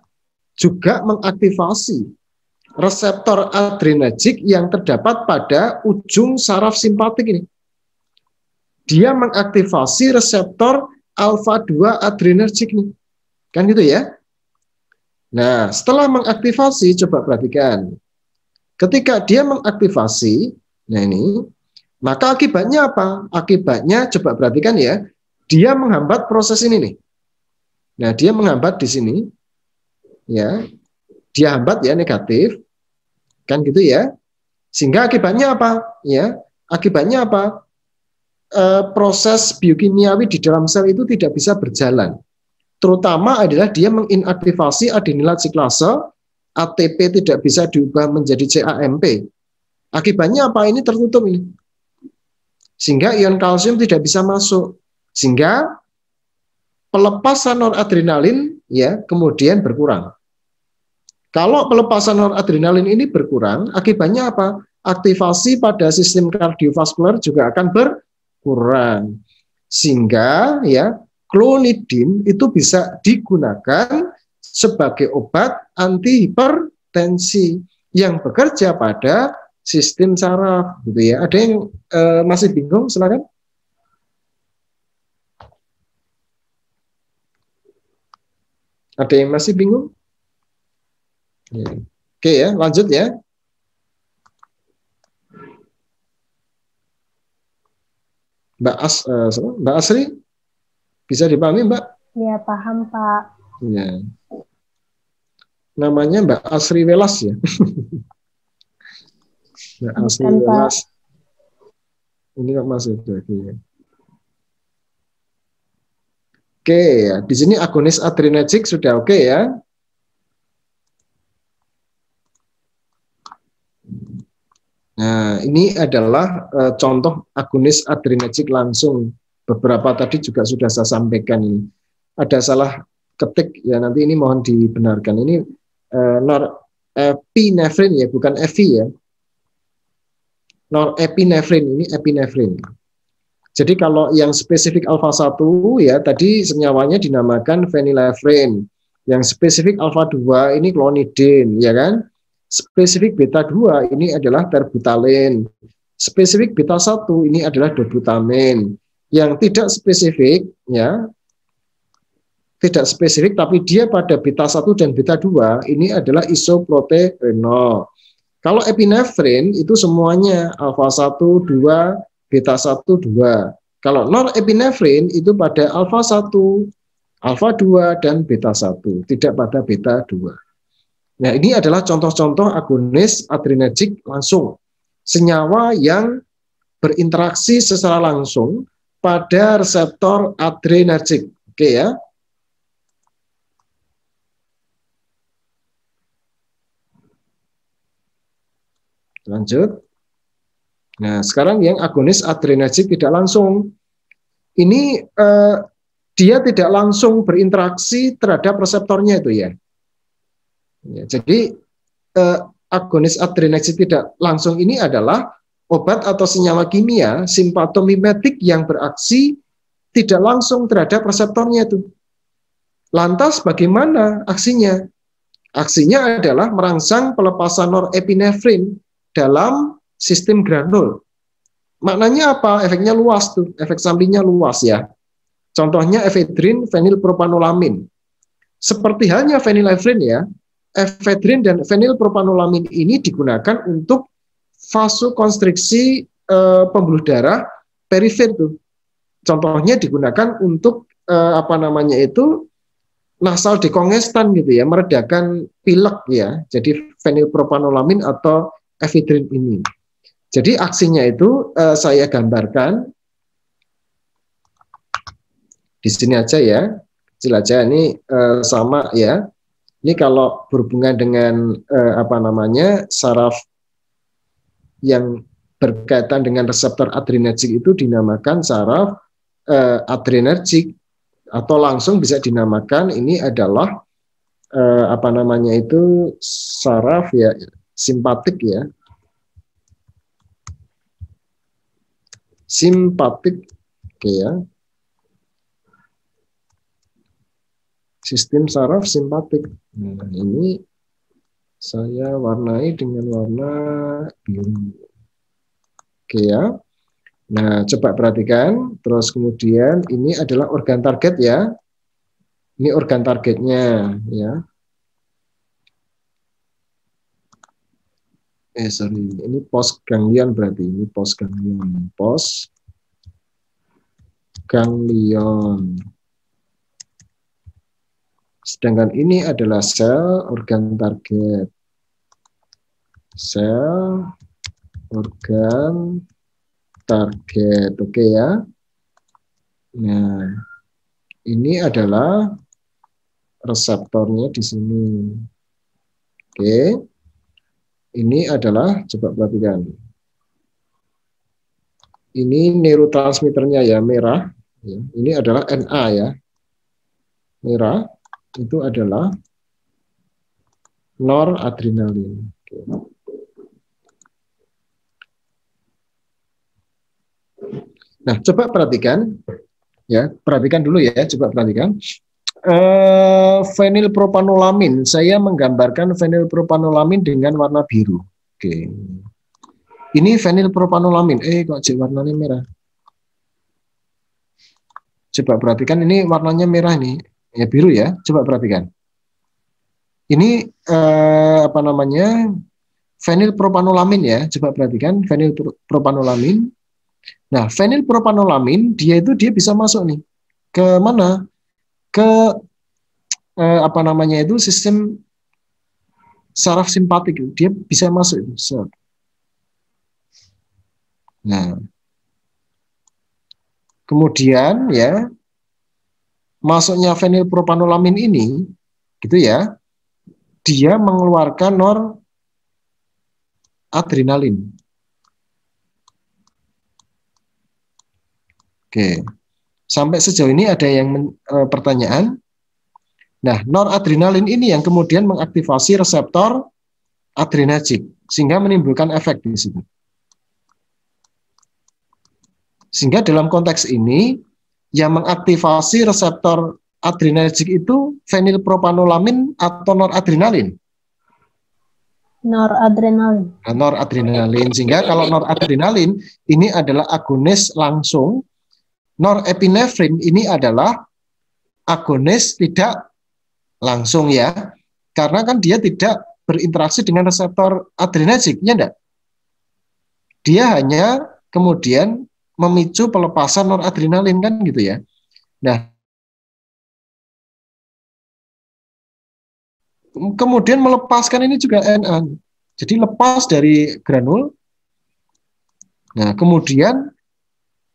juga mengaktifasi reseptor adrenergik yang terdapat pada ujung saraf simpatik ini. Dia mengaktifasi reseptor alfa-2 adrenergik nih. Kan gitu ya. Nah, setelah mengaktifasi, coba perhatikan. Ketika dia mengaktifasi, nah ini, maka akibatnya apa? Akibatnya, coba perhatikan ya, dia menghambat proses ini nih. Nah, dia menghambat di sini, ya, dia hambat ya negatif, kan gitu ya. Sehingga akibatnya apa? Ya, akibatnya apa? Proses biokimiawi di dalam sel itu tidak bisa berjalan. Terutama adalah dia menginaktifasi adenilat siklase, ATP tidak bisa diubah menjadi CAMP. Akibatnya apa? Ini tertutup ini. Sehingga ion kalsium tidak bisa masuk. Sehingga pelepasan noradrenalin ya kemudian berkurang. Kalau pelepasan noradrenalin ini berkurang, akibatnya apa? Aktivasi pada sistem kardiovaskular juga akan berkurang. Sehingga ya klonidin itu bisa digunakan sebagai obat antihipertensi yang bekerja pada sistem saraf gitu ya. Ada yang masih bingung? Silakan. Ada yang masih bingung? Oke ya, lanjut ya. Mbak Asri, bisa dipahami Mbak? Ya, paham Pak. Ya. Namanya Mbak Asri Welas ya. Mbak Asri Bukan, Welas. Ini kok masih ada ya. Oke ya, di sini agonis adrenergic sudah oke ya. Nah, ini adalah contoh agonis adrenergic langsung. Beberapa tadi juga sudah saya sampaikan ini. Ada salah ketik ya, nanti ini mohon dibenarkan. Ini norepinefrin ya, bukan epi ya. Norepinefrin, ini epinefrin. Jadi kalau yang spesifik alfa 1 ya, tadi senyawanya dinamakan phenylephrine. Yang spesifik alfa 2 ini klonidin, ya kan? Spesifik beta 2 ini adalah terbutamin. Spesifik beta 1 ini adalah dobutamin. Yang tidak spesifik ya, tidak spesifik tapi dia pada beta 1 dan beta 2 ini adalah isoproterenol. Kalau epinefrin itu semuanya alfa 1, 2, beta 1, 2. Kalau norepinefrin itu pada alfa 1, alfa 2 dan beta 1, tidak pada beta 2. Nah, ini adalah contoh-contoh agonis adrenergic langsung. Senyawa yang berinteraksi secara langsung pada reseptor adrenergic. Oke ya. Lanjut. Nah, sekarang yang agonis adrenergic tidak langsung. Ini dia tidak langsung berinteraksi terhadap reseptornya itu ya. Ya, jadi agonis adrenergik tidak langsung ini adalah obat atau senyawa kimia simpatomimetik yang beraksi tidak langsung terhadap reseptornya itu. Lantas bagaimana aksinya? Aksinya adalah merangsang pelepasan norepinefrin dalam sistem granul. Maknanya apa? Efeknya luas tuh, efek sampingnya luas ya. Contohnya efedrin, fenilpropanolamin. Seperti halnya phenylephrine ya, efedrin dan fenilpropanolamin ini digunakan untuk vasokonstriksi pembuluh darah perifer tuh. Contohnya digunakan untuk nasal dekongestan gitu ya, meredakan pilek ya. Jadi fenilpropanolamin atau efedrin ini. Jadi aksinya itu saya gambarkan di sini aja ya, kecil aja ini sama ya. Ini kalau berhubungan dengan saraf yang berkaitan dengan reseptor adrenergik itu dinamakan saraf adrenergik atau langsung bisa dinamakan ini adalah saraf ya simpatik ya. Simpatik oke ya. Sistem saraf simpatik. Nah, ini saya warnai dengan warna biru. Oke ya. Nah, coba perhatikan. Terus kemudian ini adalah organ target ya. Ini organ targetnya ya. Ini pos ganglion berarti. Ini pos ganglion. Pos ganglion. Sedangkan ini adalah sel organ target. Sel organ target. Oke ya. Nah, ini adalah reseptornya di sini. Oke. Ini adalah, coba perhatikan. Ini neurotransmitternya ya, merah. Ya. Ini adalah NA ya. Merah. Itu adalah noradrenalin. Nah, coba perhatikan, ya, perhatikan dulu ya, coba perhatikan. Fenilpropanolamin, saya menggambarkan fenilpropanolamin dengan warna biru. Oke, ini fenilpropanolamin. Kok warnanya merah? Coba perhatikan, ini warnanya merah nih. Ya biru ya, coba perhatikan. Ini fenilpropanolamin ya, coba perhatikan fenilpropanolamin. Nah, fenilpropanolamin dia bisa masuk nih ke mana? Ke sistem saraf simpatik. Dia bisa masuk itu. Nah, kemudian ya masuknya fenilpropanolamin ini, gitu ya, dia mengeluarkan noradrenalin. Oke, sampai sejauh ini ada yang pertanyaan. Nah, noradrenalin ini yang kemudian mengaktifasi reseptor adrenergik, sehingga menimbulkan efek di situ. Sehingga dalam konteks ini, yang mengaktifasi reseptor adrenergik itu fenilpropanolamin atau noradrenalin? Noradrenalin. Nah, noradrenalin. Sehingga kalau noradrenalin ini adalah agonis langsung, norepinefrin ini adalah agonis tidak langsung ya. Karena kan dia tidak berinteraksi dengan reseptor adrenergik, ya enggak? Dia hanya kemudian memicu pelepasan noradrenalin kan gitu ya. Nah, kemudian melepaskan ini juga NA. Jadi lepas dari granul. Nah, kemudian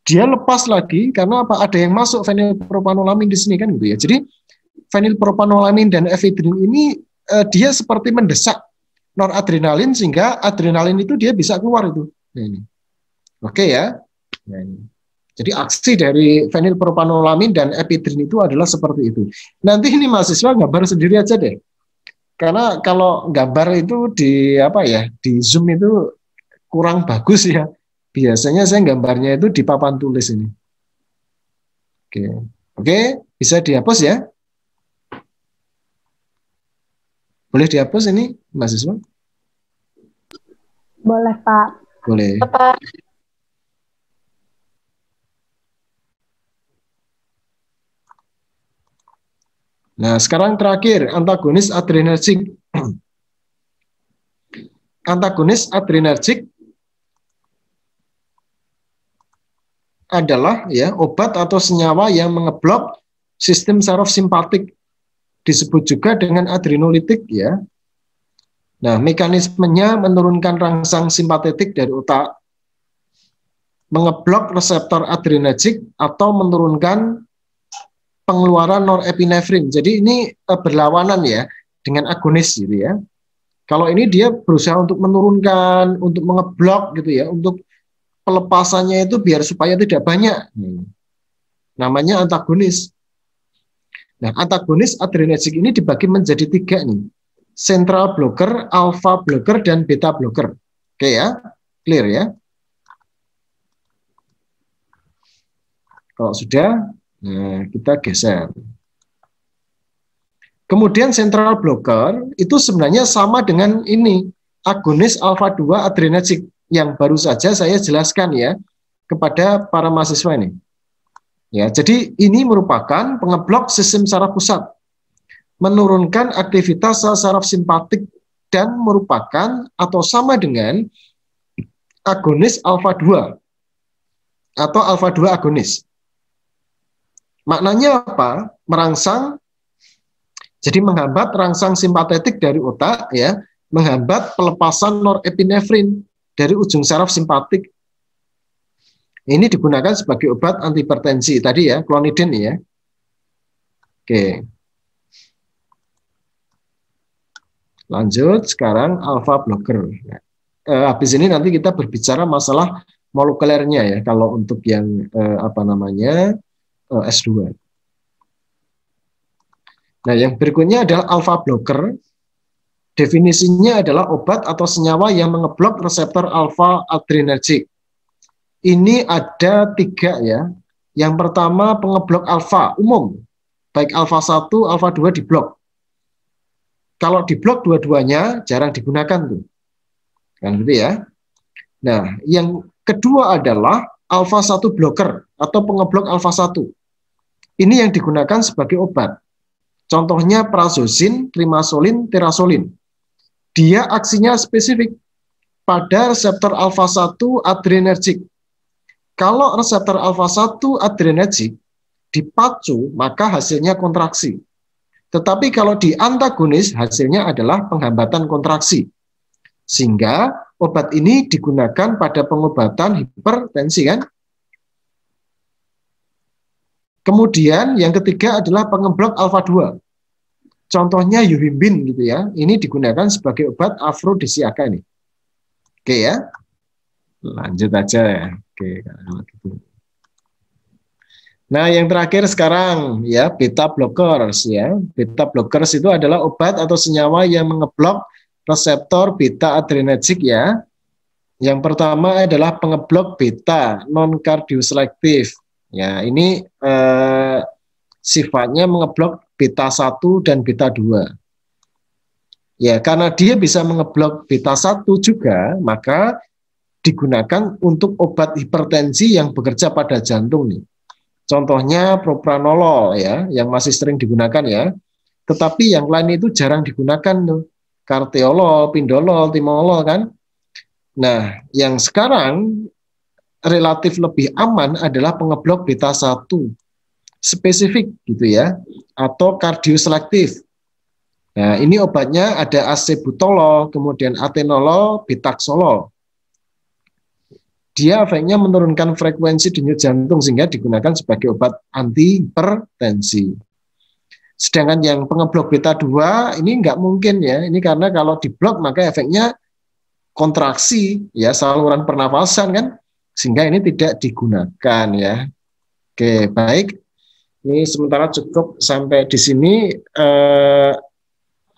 dia lepas lagi karena apa? Ada yang masuk fenilpropanolamin di sini kan gitu ya. Jadi fenilpropanolamin dan efedrin ini dia seperti mendesak noradrenalin sehingga adrenalin itu dia bisa keluar itu. Nah, ini. Oke ya. Nah, ini. Jadi aksi dari fenilpropanolamin dan efedrin itu adalah seperti itu. Nanti ini mahasiswa gambar sendiri aja deh. Karena kalau gambar itu di apa ya, di Zoom itu kurang bagus ya. Biasanya saya gambarnya itu di papan tulis ini. Oke, oke, bisa dihapus ya? Boleh dihapus ini, mahasiswa? Boleh, Pak. Boleh. Apa? Nah, sekarang terakhir, antagonis adrenergik. Antagonis adrenergik adalah ya obat atau senyawa yang mengeblok sistem saraf simpatik, disebut juga dengan adrenolitik ya. Nah, mekanismenya menurunkan rangsang simpatetik dari otak, mengeblok reseptor adrenergik atau menurunkan pengeluaran norepinefrin. Jadi ini berlawanan ya dengan agonis gitu ya. Kalau ini dia berusaha untuk menurunkan, untuk mengeblok gitu ya, untuk pelepasannya itu biar supaya tidak banyak. Namanya antagonis. Nah, antagonis adrenergik ini dibagi menjadi 3 nih. Central blocker, alpha blocker, dan beta blocker. Oke ya, clear ya. Kalau sudah, nah, kita geser. Kemudian central blocker itu sebenarnya sama dengan ini, agonis alpha 2 adrenergik yang baru saja saya jelaskan ya kepada para mahasiswa ini. Ya, jadi ini merupakan pengeblok sistem saraf pusat, menurunkan aktivitas sel saraf simpatik dan merupakan atau sama dengan agonis alpha 2 atau alpha 2 agonis. Maknanya apa? Merangsang, jadi menghambat rangsang simpatetik dari otak ya, menghambat pelepasan norepinefrin dari ujung saraf simpatik. Ini digunakan sebagai obat antihipertensi tadi ya, klonidin ya. Oke. Lanjut sekarang alpha blocker. Habis ini nanti kita berbicara masalah molekulernya ya, kalau untuk yang S2. Nah, yang berikutnya adalah alpha blocker. Definisinya adalah obat atau senyawa yang mengeblok reseptor alpha adrenergik. Ini ada 3 ya. Yang pertama pengeblok alpha umum, baik alpha 1, alpha 2 diblok. Kalau diblok dua-duanya jarang digunakan tuh. Kan gitu ya. Nah, yang kedua adalah alpha 1 blocker atau pengeblok alpha 1. Ini yang digunakan sebagai obat. Contohnya prazosin, trimasolin, terasolin. Dia aksinya spesifik pada reseptor alpha 1 adrenergik. Kalau reseptor alpha 1 adrenergik dipacu, maka hasilnya kontraksi. Tetapi kalau di antagonis, hasilnya adalah penghambatan kontraksi. Sehingga obat ini digunakan pada pengobatan hipertensi kan? Kemudian yang ketiga adalah pengeblok alpha 2. Contohnya yuhimbin gitu ya. Ini digunakan sebagai obat afrodisiaka ini. Oke ya. Lanjut aja ya. Oke, kalau gitu. Nah, yang terakhir sekarang ya beta blockers ya. Beta blockers itu adalah obat atau senyawa yang mengeblok reseptor beta adrenergik ya. Yang pertama adalah pengeblok beta non kardioselektif. Ya, ini sifatnya mengeblok beta 1 dan beta 2. Ya, karena dia bisa mengeblok beta 1 juga, maka digunakan untuk obat hipertensi yang bekerja pada jantung nih. Contohnya propranolol ya, yang masih sering digunakan ya. Tetapi yang lain itu jarang digunakan tuh. Karteolol, pindolol, timolol kan. Nah, yang sekarang relatif lebih aman adalah pengeblok beta 1 spesifik gitu ya, atau kardioselektif. Nah, ini obatnya ada acebutolol, kemudian atenolol, betaxolol. Dia efeknya menurunkan frekuensi denyut jantung sehingga digunakan sebagai obat anti hipertensi. Sedangkan yang pengeblok beta 2 ini nggak mungkin ya, ini karena kalau diblok maka efeknya kontraksi ya saluran pernafasan kan, sehingga ini tidak digunakan ya. Oke, baik. Ini sementara cukup sampai di sini.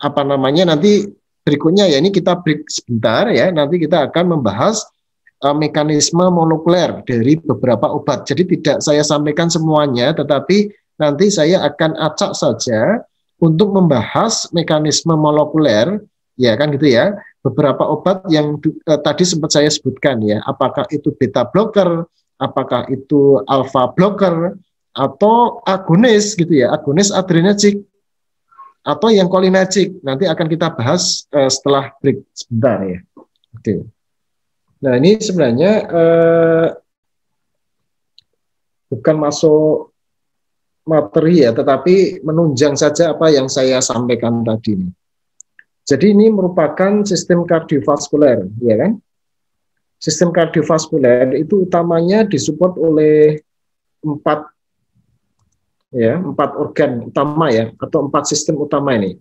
apa namanya nanti berikutnya ya, ini kita break sebentar ya, nanti kita akan membahas mekanisme molekuler dari beberapa obat. Jadi tidak saya sampaikan semuanya, tetapi nanti saya akan acak saja untuk membahas mekanisme molekuler, ya kan gitu ya, beberapa obat yang tadi sempat saya sebutkan ya, apakah itu beta blocker, apakah itu alpha blocker, atau agonis gitu ya, agonis adrenergic, atau yang cholinergic. Nanti akan kita bahas setelah break sebentar ya. Oke. Nah ini sebenarnya bukan masuk materi ya, tetapi menunjang saja apa yang saya sampaikan tadi ini. Jadi ini merupakan sistem kardiovaskuler, ya kan? Sistem kardiovaskuler itu utamanya disupport oleh empat organ utama ya, atau 4 sistem utama ini.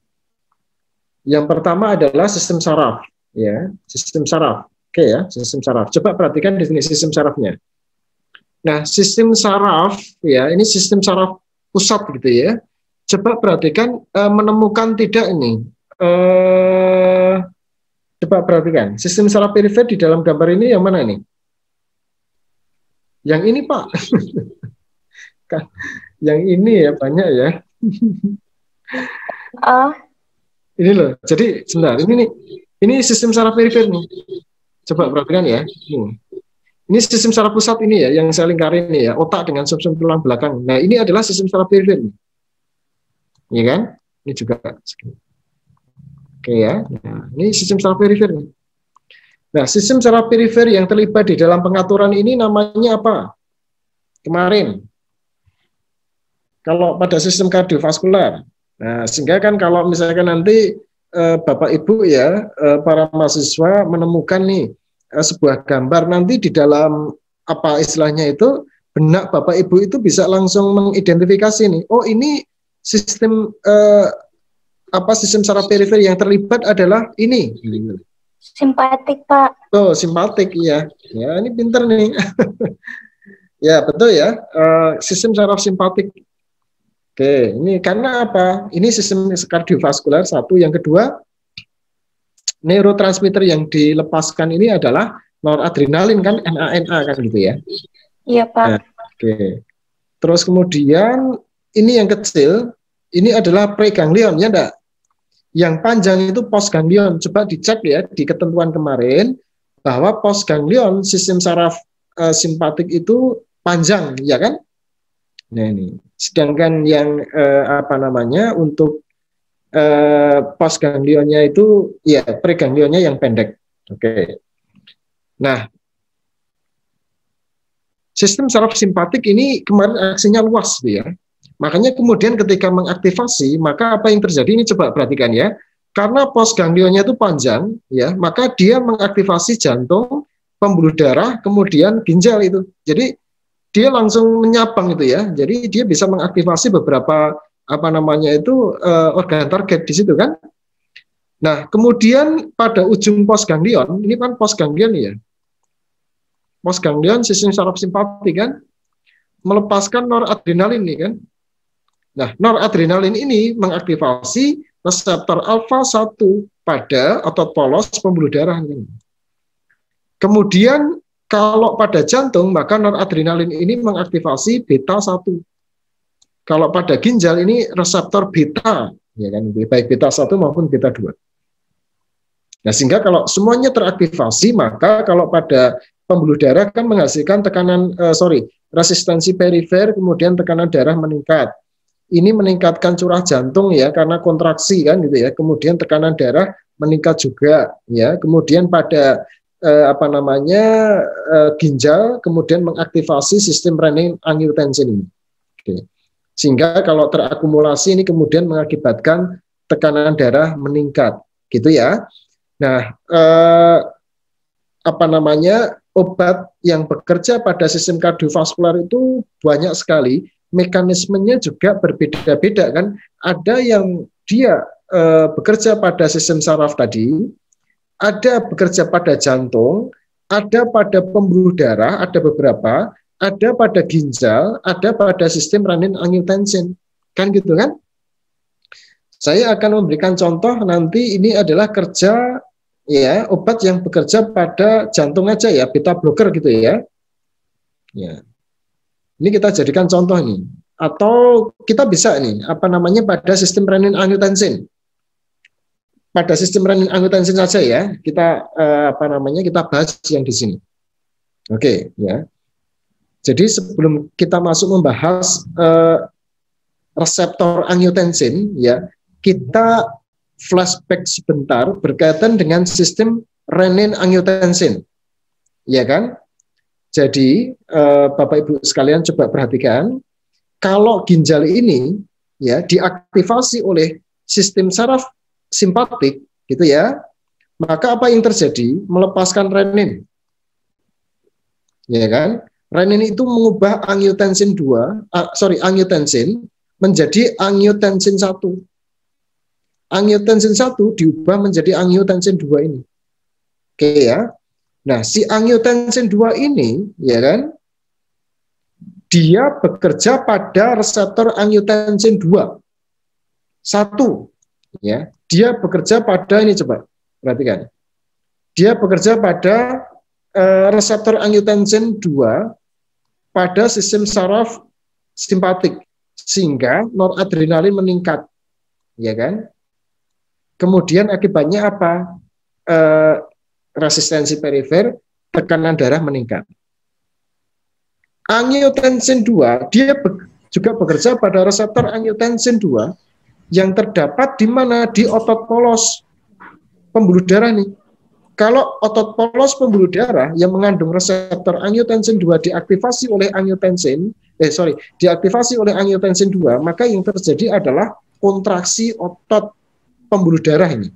Yang pertama adalah sistem saraf, ya, sistem saraf. Oke ya, sistem saraf. Coba perhatikan definisi sistem sarafnya. Nah, sistem saraf ya, ini sistem saraf pusat gitu ya. Coba perhatikan menemukan tidak ini. Coba perhatikan, sistem saraf perifer di dalam gambar ini yang mana ini? Yang ini, Pak. Yang ini ya, banyak ya. Ini loh. Jadi sebentar, ini sistem saraf perifer nih. Coba perhatikan ya. Ini sistem saraf pusat ini ya, yang saya lingkarin ini ya, otak dengan sumsum tulang belakang. Nah, ini adalah sistem saraf perifer. Iya kan? Ini juga. Oke ya. Nah, ini sistem saraf perifer. Nah, sistem saraf perifer yang terlibat di dalam pengaturan ini namanya apa? Kemarin. Kalau pada sistem kardiovaskular. Nah, sehingga kan kalau misalkan nanti Bapak Ibu ya, para mahasiswa menemukan nih sebuah gambar, nanti di dalam apa istilahnya itu, benak Bapak Ibu itu bisa langsung mengidentifikasi nih, oh ini sistem sistem saraf perifer yang terlibat adalah ini. Simpatik, Pak. Oh, simpatik ya. Ya, ini pinter nih. Ya, betul ya. Sistem saraf simpatik. Oke, ini karena apa? Ini sistem kardiovaskular satu, yang kedua neurotransmitter yang dilepaskan ini adalah noradrenalin kan, NANA kan gitu ya. Iya, Pak. Nah, oke. Terus kemudian ini yang kecil, ini adalah preganglion ya enggak? Yang panjang itu postganglion. Coba dicek ya di ketentuan kemarin bahwa postganglion sistem saraf simpatik itu panjang, ya kan? Nah ini. Sedangkan yang untuk postganglionnya itu ya preganglionnya yang pendek. Oke. Nah, sistem saraf simpatik ini kemarin aksinya luas ya. Makanya kemudian ketika mengaktifasi, maka apa yang terjadi ini coba perhatikan ya. Karena postganglionnya itu panjang ya, maka dia mengaktifasi jantung, pembuluh darah, kemudian ginjal itu. Jadi dia langsung menyabang itu ya. Jadi dia bisa mengaktifasi beberapa organ target di situ kan. Nah, kemudian pada ujung postganglion, ini kan postganglion ya. Postganglion sistem saraf simpatik kan melepaskan noradrenalin nih kan. Nah, noradrenalin ini mengaktifasi reseptor alfa 1 pada otot polos pembuluh darah. Kemudian kalau pada jantung, maka noradrenalin ini mengaktifasi beta 1. Kalau pada ginjal ini reseptor beta, ya kan, baik beta 1 maupun beta 2. Nah, sehingga kalau semuanya teraktivasi, maka kalau pada pembuluh darah kan menghasilkan resistensi perifer, kemudian tekanan darah meningkat. Ini meningkatkan curah jantung ya, karena kontraksi kan gitu ya. Kemudian tekanan darah meningkat juga ya. Kemudian pada ginjal, kemudian mengaktifasi sistem renin-angiotensin ini. Oke. Sehingga kalau terakumulasi ini kemudian mengakibatkan tekanan darah meningkat, gitu ya. Nah, obat yang bekerja pada sistem kardiovaskular itu banyak sekali, mekanismenya juga berbeda-beda kan. Ada yang dia bekerja pada sistem saraf tadi, ada bekerja pada jantung, ada pada pembuluh darah, ada beberapa, ada pada ginjal, ada pada sistem renin-angiotensin, kan gitu kan? Saya akan memberikan contoh nanti ini adalah kerja ya obat yang bekerja pada jantung aja ya, beta blocker gitu ya. Ya. Ini kita jadikan contoh nih. Atau kita bisa nih apa namanya pada sistem renin-angiotensin. Pada sistem renin-angiotensin saja ya, kita apa namanya kita bahas yang di sini. Oke, ya. Jadi sebelum kita masuk membahas reseptor angiotensin, ya, kita flashback sebentar berkaitan dengan sistem renin-angiotensin, ya kan? Jadi Bapak Ibu sekalian coba perhatikan, kalau ginjal ini ya diaktifasi oleh sistem saraf simpatik, gitu ya, maka apa yang terjadi? Melepaskan renin, ya kan? Renin itu mengubah angiotensin angiotensin menjadi angiotensin 1. Angiotensin 1 diubah menjadi angiotensin 2 ini. Oke ya. Nah, si angiotensin 2 ini, ya kan, dia bekerja pada reseptor angiotensin 2. 1. Ya, dia bekerja pada ini, coba perhatikan. Dia bekerja pada reseptor angiotensin 2 pada sistem saraf simpatik sehingga noradrenalin meningkat, ya kan? Kemudian akibatnya apa? Resistensi perifer, tekanan darah meningkat. Angiotensin 2 dia juga bekerja pada reseptor angiotensin 2 yang terdapat di mana? Di otot polos pembuluh darah nih. Kalau otot polos pembuluh darah yang mengandung reseptor angiotensin 2 diaktifasi oleh diaktifasi oleh angiotensin 2, maka yang terjadi adalah kontraksi otot pembuluh darah ini.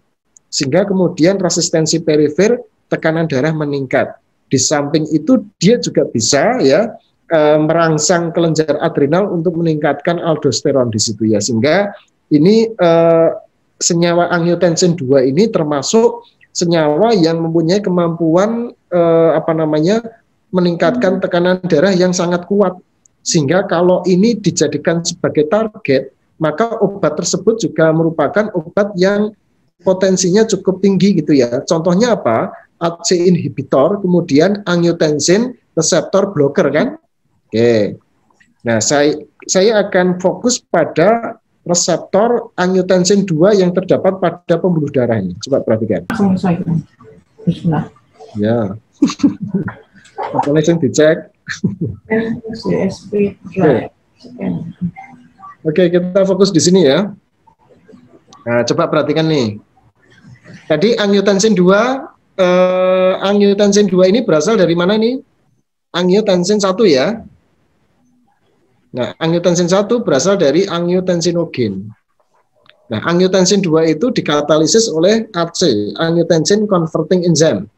Sehingga kemudian resistensi perifer, tekanan darah meningkat. Di samping itu dia juga bisa ya merangsang kelenjar adrenal untuk meningkatkan aldosteron di situ ya. Sehingga ini senyawa angiotensin 2 ini termasuk senyawa yang mempunyai kemampuan meningkatkan tekanan darah yang sangat kuat, sehingga kalau ini dijadikan sebagai target, maka obat tersebut juga merupakan obat yang potensinya cukup tinggi gitu ya. Contohnya apa? ACE inhibitor, kemudian angiotensin reseptor blocker kan? Oke. Nah, saya akan fokus pada reseptor angiotensin 2 yang terdapat pada pembuluh darah ini. Coba perhatikan. Bismillah. Ya. Apa langsung dicek? Oke, kita fokus di sini ya. Nah, coba perhatikan nih. Tadi angiotensin 2 ini berasal dari mana nih? Angiotensin 1 ya. Nah, angiotensin 1 berasal dari angiotensinogen. Nah, angiotensin 2 itu dikatalisis oleh AC, angiotensin converting enzyme.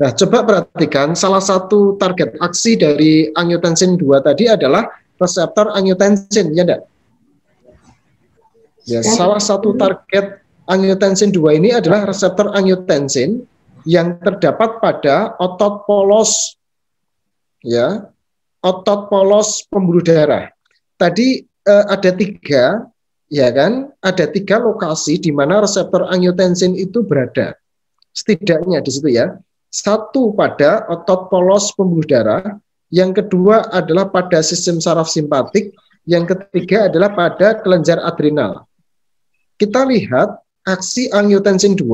Nah, coba perhatikan salah satu target aksi dari angiotensin 2 tadi adalah reseptor angiotensin, ya enggak? Ya, salah satu target angiotensin 2 ini adalah reseptor angiotensin yang terdapat pada otot polos, ya, otot polos pembuluh darah. Tadi ada 3, ya kan? Ada 3 lokasi di mana reseptor angiotensin itu berada. Setidaknya di situ ya. 1 pada otot polos pembuluh darah, yang kedua adalah pada sistem saraf simpatik, yang ketiga adalah pada kelenjar adrenal. Kita lihat aksi angiotensin 2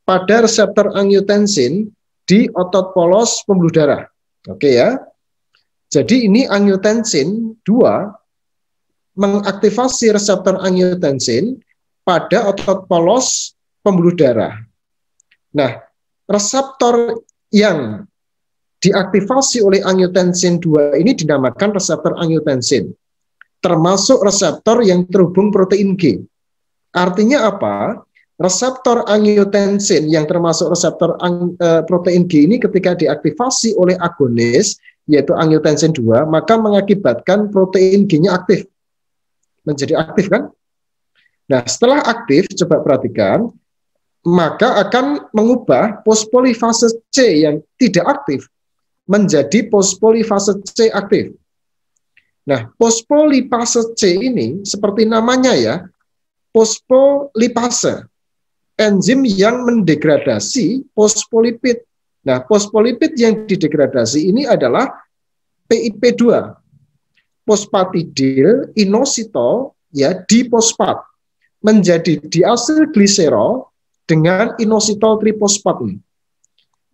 pada reseptor angiotensin di otot polos pembuluh darah. Oke ya. Jadi ini angiotensin 2 mengaktifasi reseptor angiotensin pada otot polos pembuluh darah. Nah, reseptor yang diaktifasi oleh angiotensin 2 ini dinamakan reseptor angiotensin, termasuk reseptor yang terhubung protein G. Artinya apa? Reseptor angiotensin yang termasuk reseptor protein G ini ketika diaktifasi oleh agonis, yaitu angiotensin 2, maka mengakibatkan protein G-nya aktif. Menjadi aktif kan? Nah, setelah aktif, coba perhatikan, maka akan mengubah fosfolifase C yang tidak aktif menjadi fosfolifase C aktif. Nah, fosfolifase C ini seperti namanya ya, fosfolipase, enzim yang mendegradasi fosfolipid. Nah, fosfolipid yang didegradasi ini adalah PIP2, fosfatidil inositol ya difosfat menjadi diasylgliserol dengan inositol trifosfat ini.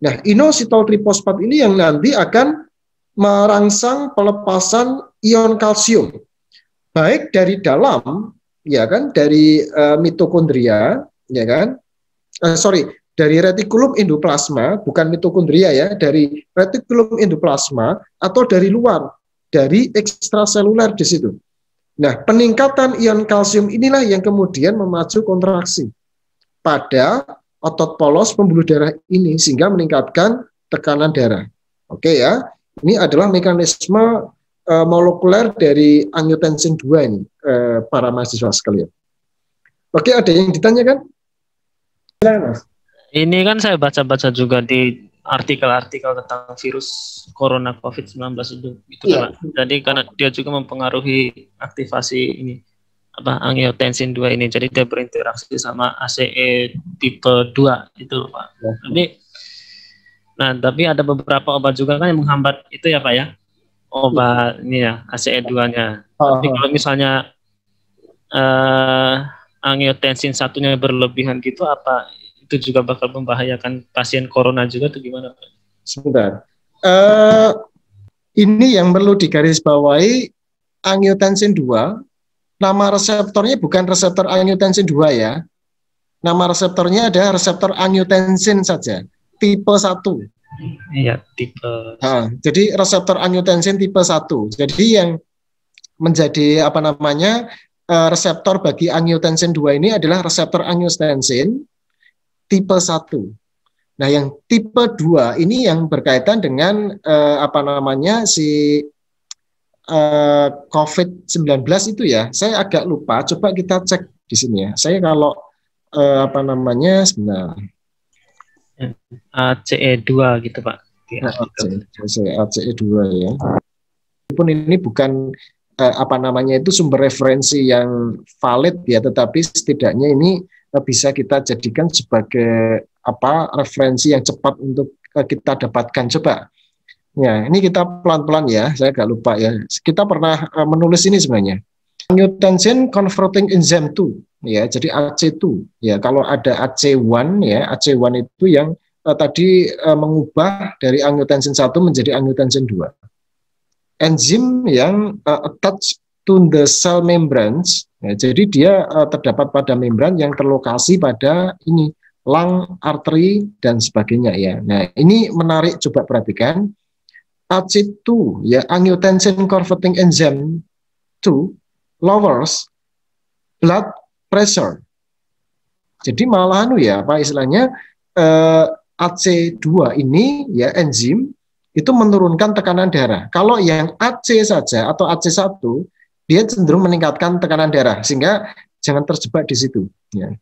Nah, inositol trifosfat ini yang nanti akan merangsang pelepasan ion kalsium baik dari dalam ya kan dari mitokondria ya kan dari retikulum endoplasma, bukan mitokondria ya, dari retikulum endoplasma atau dari luar, dari ekstraseluler di situ. Nah, peningkatan ion kalsium inilah yang kemudian memacu kontraksi pada otot polos pembuluh darah ini sehingga meningkatkan tekanan darah. Oke ya, ini adalah mekanisme molekuler dari angiotensin 2 ini, para mahasiswa sekalian. Oke, ada yang ditanyakan? Mas. Ini kan saya baca-baca juga di artikel-artikel tentang virus corona COVID-19 itu kan. Jadi karena dia juga mempengaruhi aktivasi ini angiotensin 2 ini. Jadi dia berinteraksi sama ACE tipe 2 itu, Pak. Tapi ada beberapa obat juga kan yang menghambat itu ya, Pak ya. Obat ini ya, ACE 2-nya. Tapi kalau misalnya angiotensin 1-nya berlebihan gitu, apa itu juga bakal membahayakan pasien corona juga atau gimana, Pak? Sebentar. Ini yang perlu digarisbawahi, angiotensin 2, nama reseptornya bukan reseptor angiotensin 2 ya. Nama reseptornya ada reseptor angiotensin saja, tipe 1. Iya, tipe. Jadi reseptor angiotensin tipe 1. Jadi yang menjadi reseptor bagi angiotensin 2 ini adalah reseptor angiotensin tipe 1. Nah, yang tipe 2 ini yang berkaitan dengan COVID-19 itu ya. Saya agak lupa, coba kita cek di sini ya. Saya kalau sebentar. ACE2 gitu, Pak. ACE2 ya. Walaupun ini bukan itu sumber referensi yang valid ya, tetapi setidaknya ini bisa kita jadikan sebagai referensi yang cepat untuk kita dapatkan. Coba ya, ini kita pelan-pelan ya, saya agak lupa ya, kita pernah menulis ini sebenarnya, angiotensin converting enzyme 2 ya, jadi AC2 ya. Kalau ada AC1 ya, AC1 itu yang tadi mengubah dari angiotensin 1 menjadi angiotensin 2, enzim yang attached to the cell membranes ya, jadi dia terdapat pada membran yang terlokasi pada ini lung, arteri dan sebagainya ya. Nah, ini menarik, coba perhatikan. AC2 ya, angiotensin converting enzyme 2 lowers blood pressure. Jadi malah istilahnya AC2 ini ya, enzim itu menurunkan tekanan darah. Kalau yang AC saja atau AC1 dia cenderung meningkatkan tekanan darah, sehingga jangan terjebak di situ ya.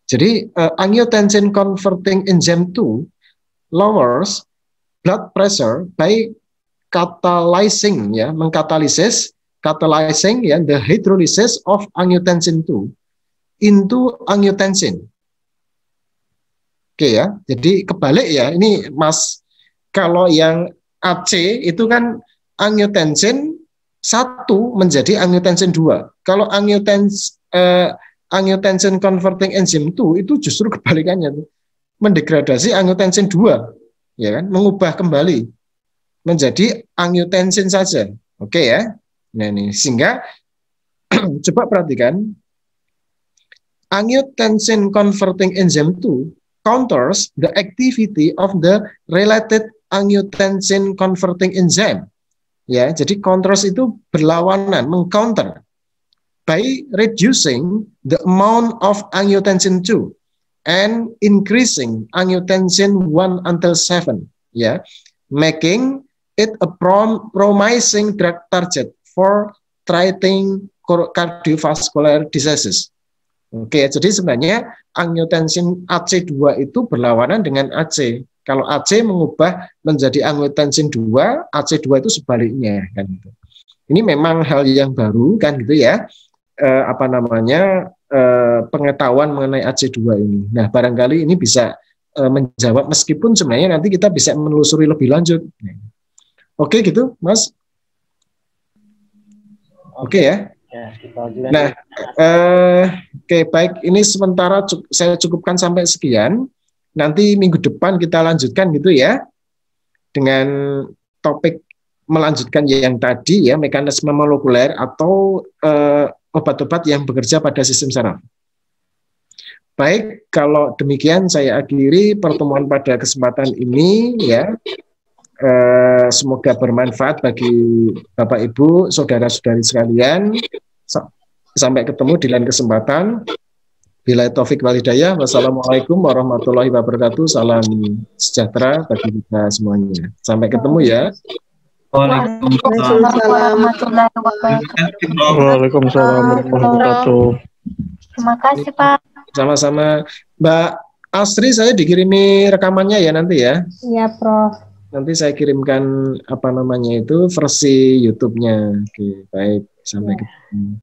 Jadi angiotensin converting enzyme 2 lowers blood pressure by catalyzing ya, catalyzing ya, the hydrolysis of angiotensin 2 into angiotensin. Oke ya, jadi kebalik ya, ini Mas, kalau yang AC itu kan angiotensin 1 menjadi angiotensin 2. Kalau angiotensin converting enzyme 2 itu justru kebalikannya, mendegradasi angiotensin 2 ya kan, mengubah kembali menjadi angiotensin saja. Oke ya. Nah ini sehingga coba perhatikan, angiotensin converting enzyme 2 counters the activity of the related angiotensin converting enzyme. Ya, jadi counters itu berlawanan, mengcounter by reducing the amount of angiotensin 2 and increasing angiotensin 1 until 7 ya, making it a promising drug target for treating cardiovascular diseases. Oke, jadi sebenarnya angiotensin AC2 itu berlawanan dengan AC. Kalau AC mengubah menjadi angiotensin 2, AC2 itu sebaliknya kan gitu. Ini memang hal yang baru kan gitu ya. pengetahuan mengenai AC2 ini. Nah, barangkali ini bisa menjawab meskipun sebenarnya nanti kita bisa menelusuri lebih lanjut. Oke gitu, Mas? Oke ya. Nah, oke baik. Ini sementara saya cukupkan sampai sekian. Nanti minggu depan kita lanjutkan gitu ya, dengan topik melanjutkan yang tadi ya, mekanisme molekuler atau obat-obat yang bekerja pada sistem saraf. Baik, kalau demikian saya akhiri pertemuan pada kesempatan ini ya. Semoga bermanfaat bagi Bapak Ibu, saudara-saudari sekalian. Sampai ketemu di lain kesempatan. Bila taufik wal hidayah. Wassalamualaikum warahmatullahi wabarakatuh. Salam sejahtera bagi kita semuanya. Sampai ketemu ya. Waalaikumsalam warahmatullahi wabarakatuh. Terima kasih, Pak. Sama-sama. Mbak Asri, saya dikirimi rekamannya ya nanti ya. Iya, Prof. Nanti saya kirimkan apa namanya itu versi YouTube-nya. Oke, baik. Sampai ketemu.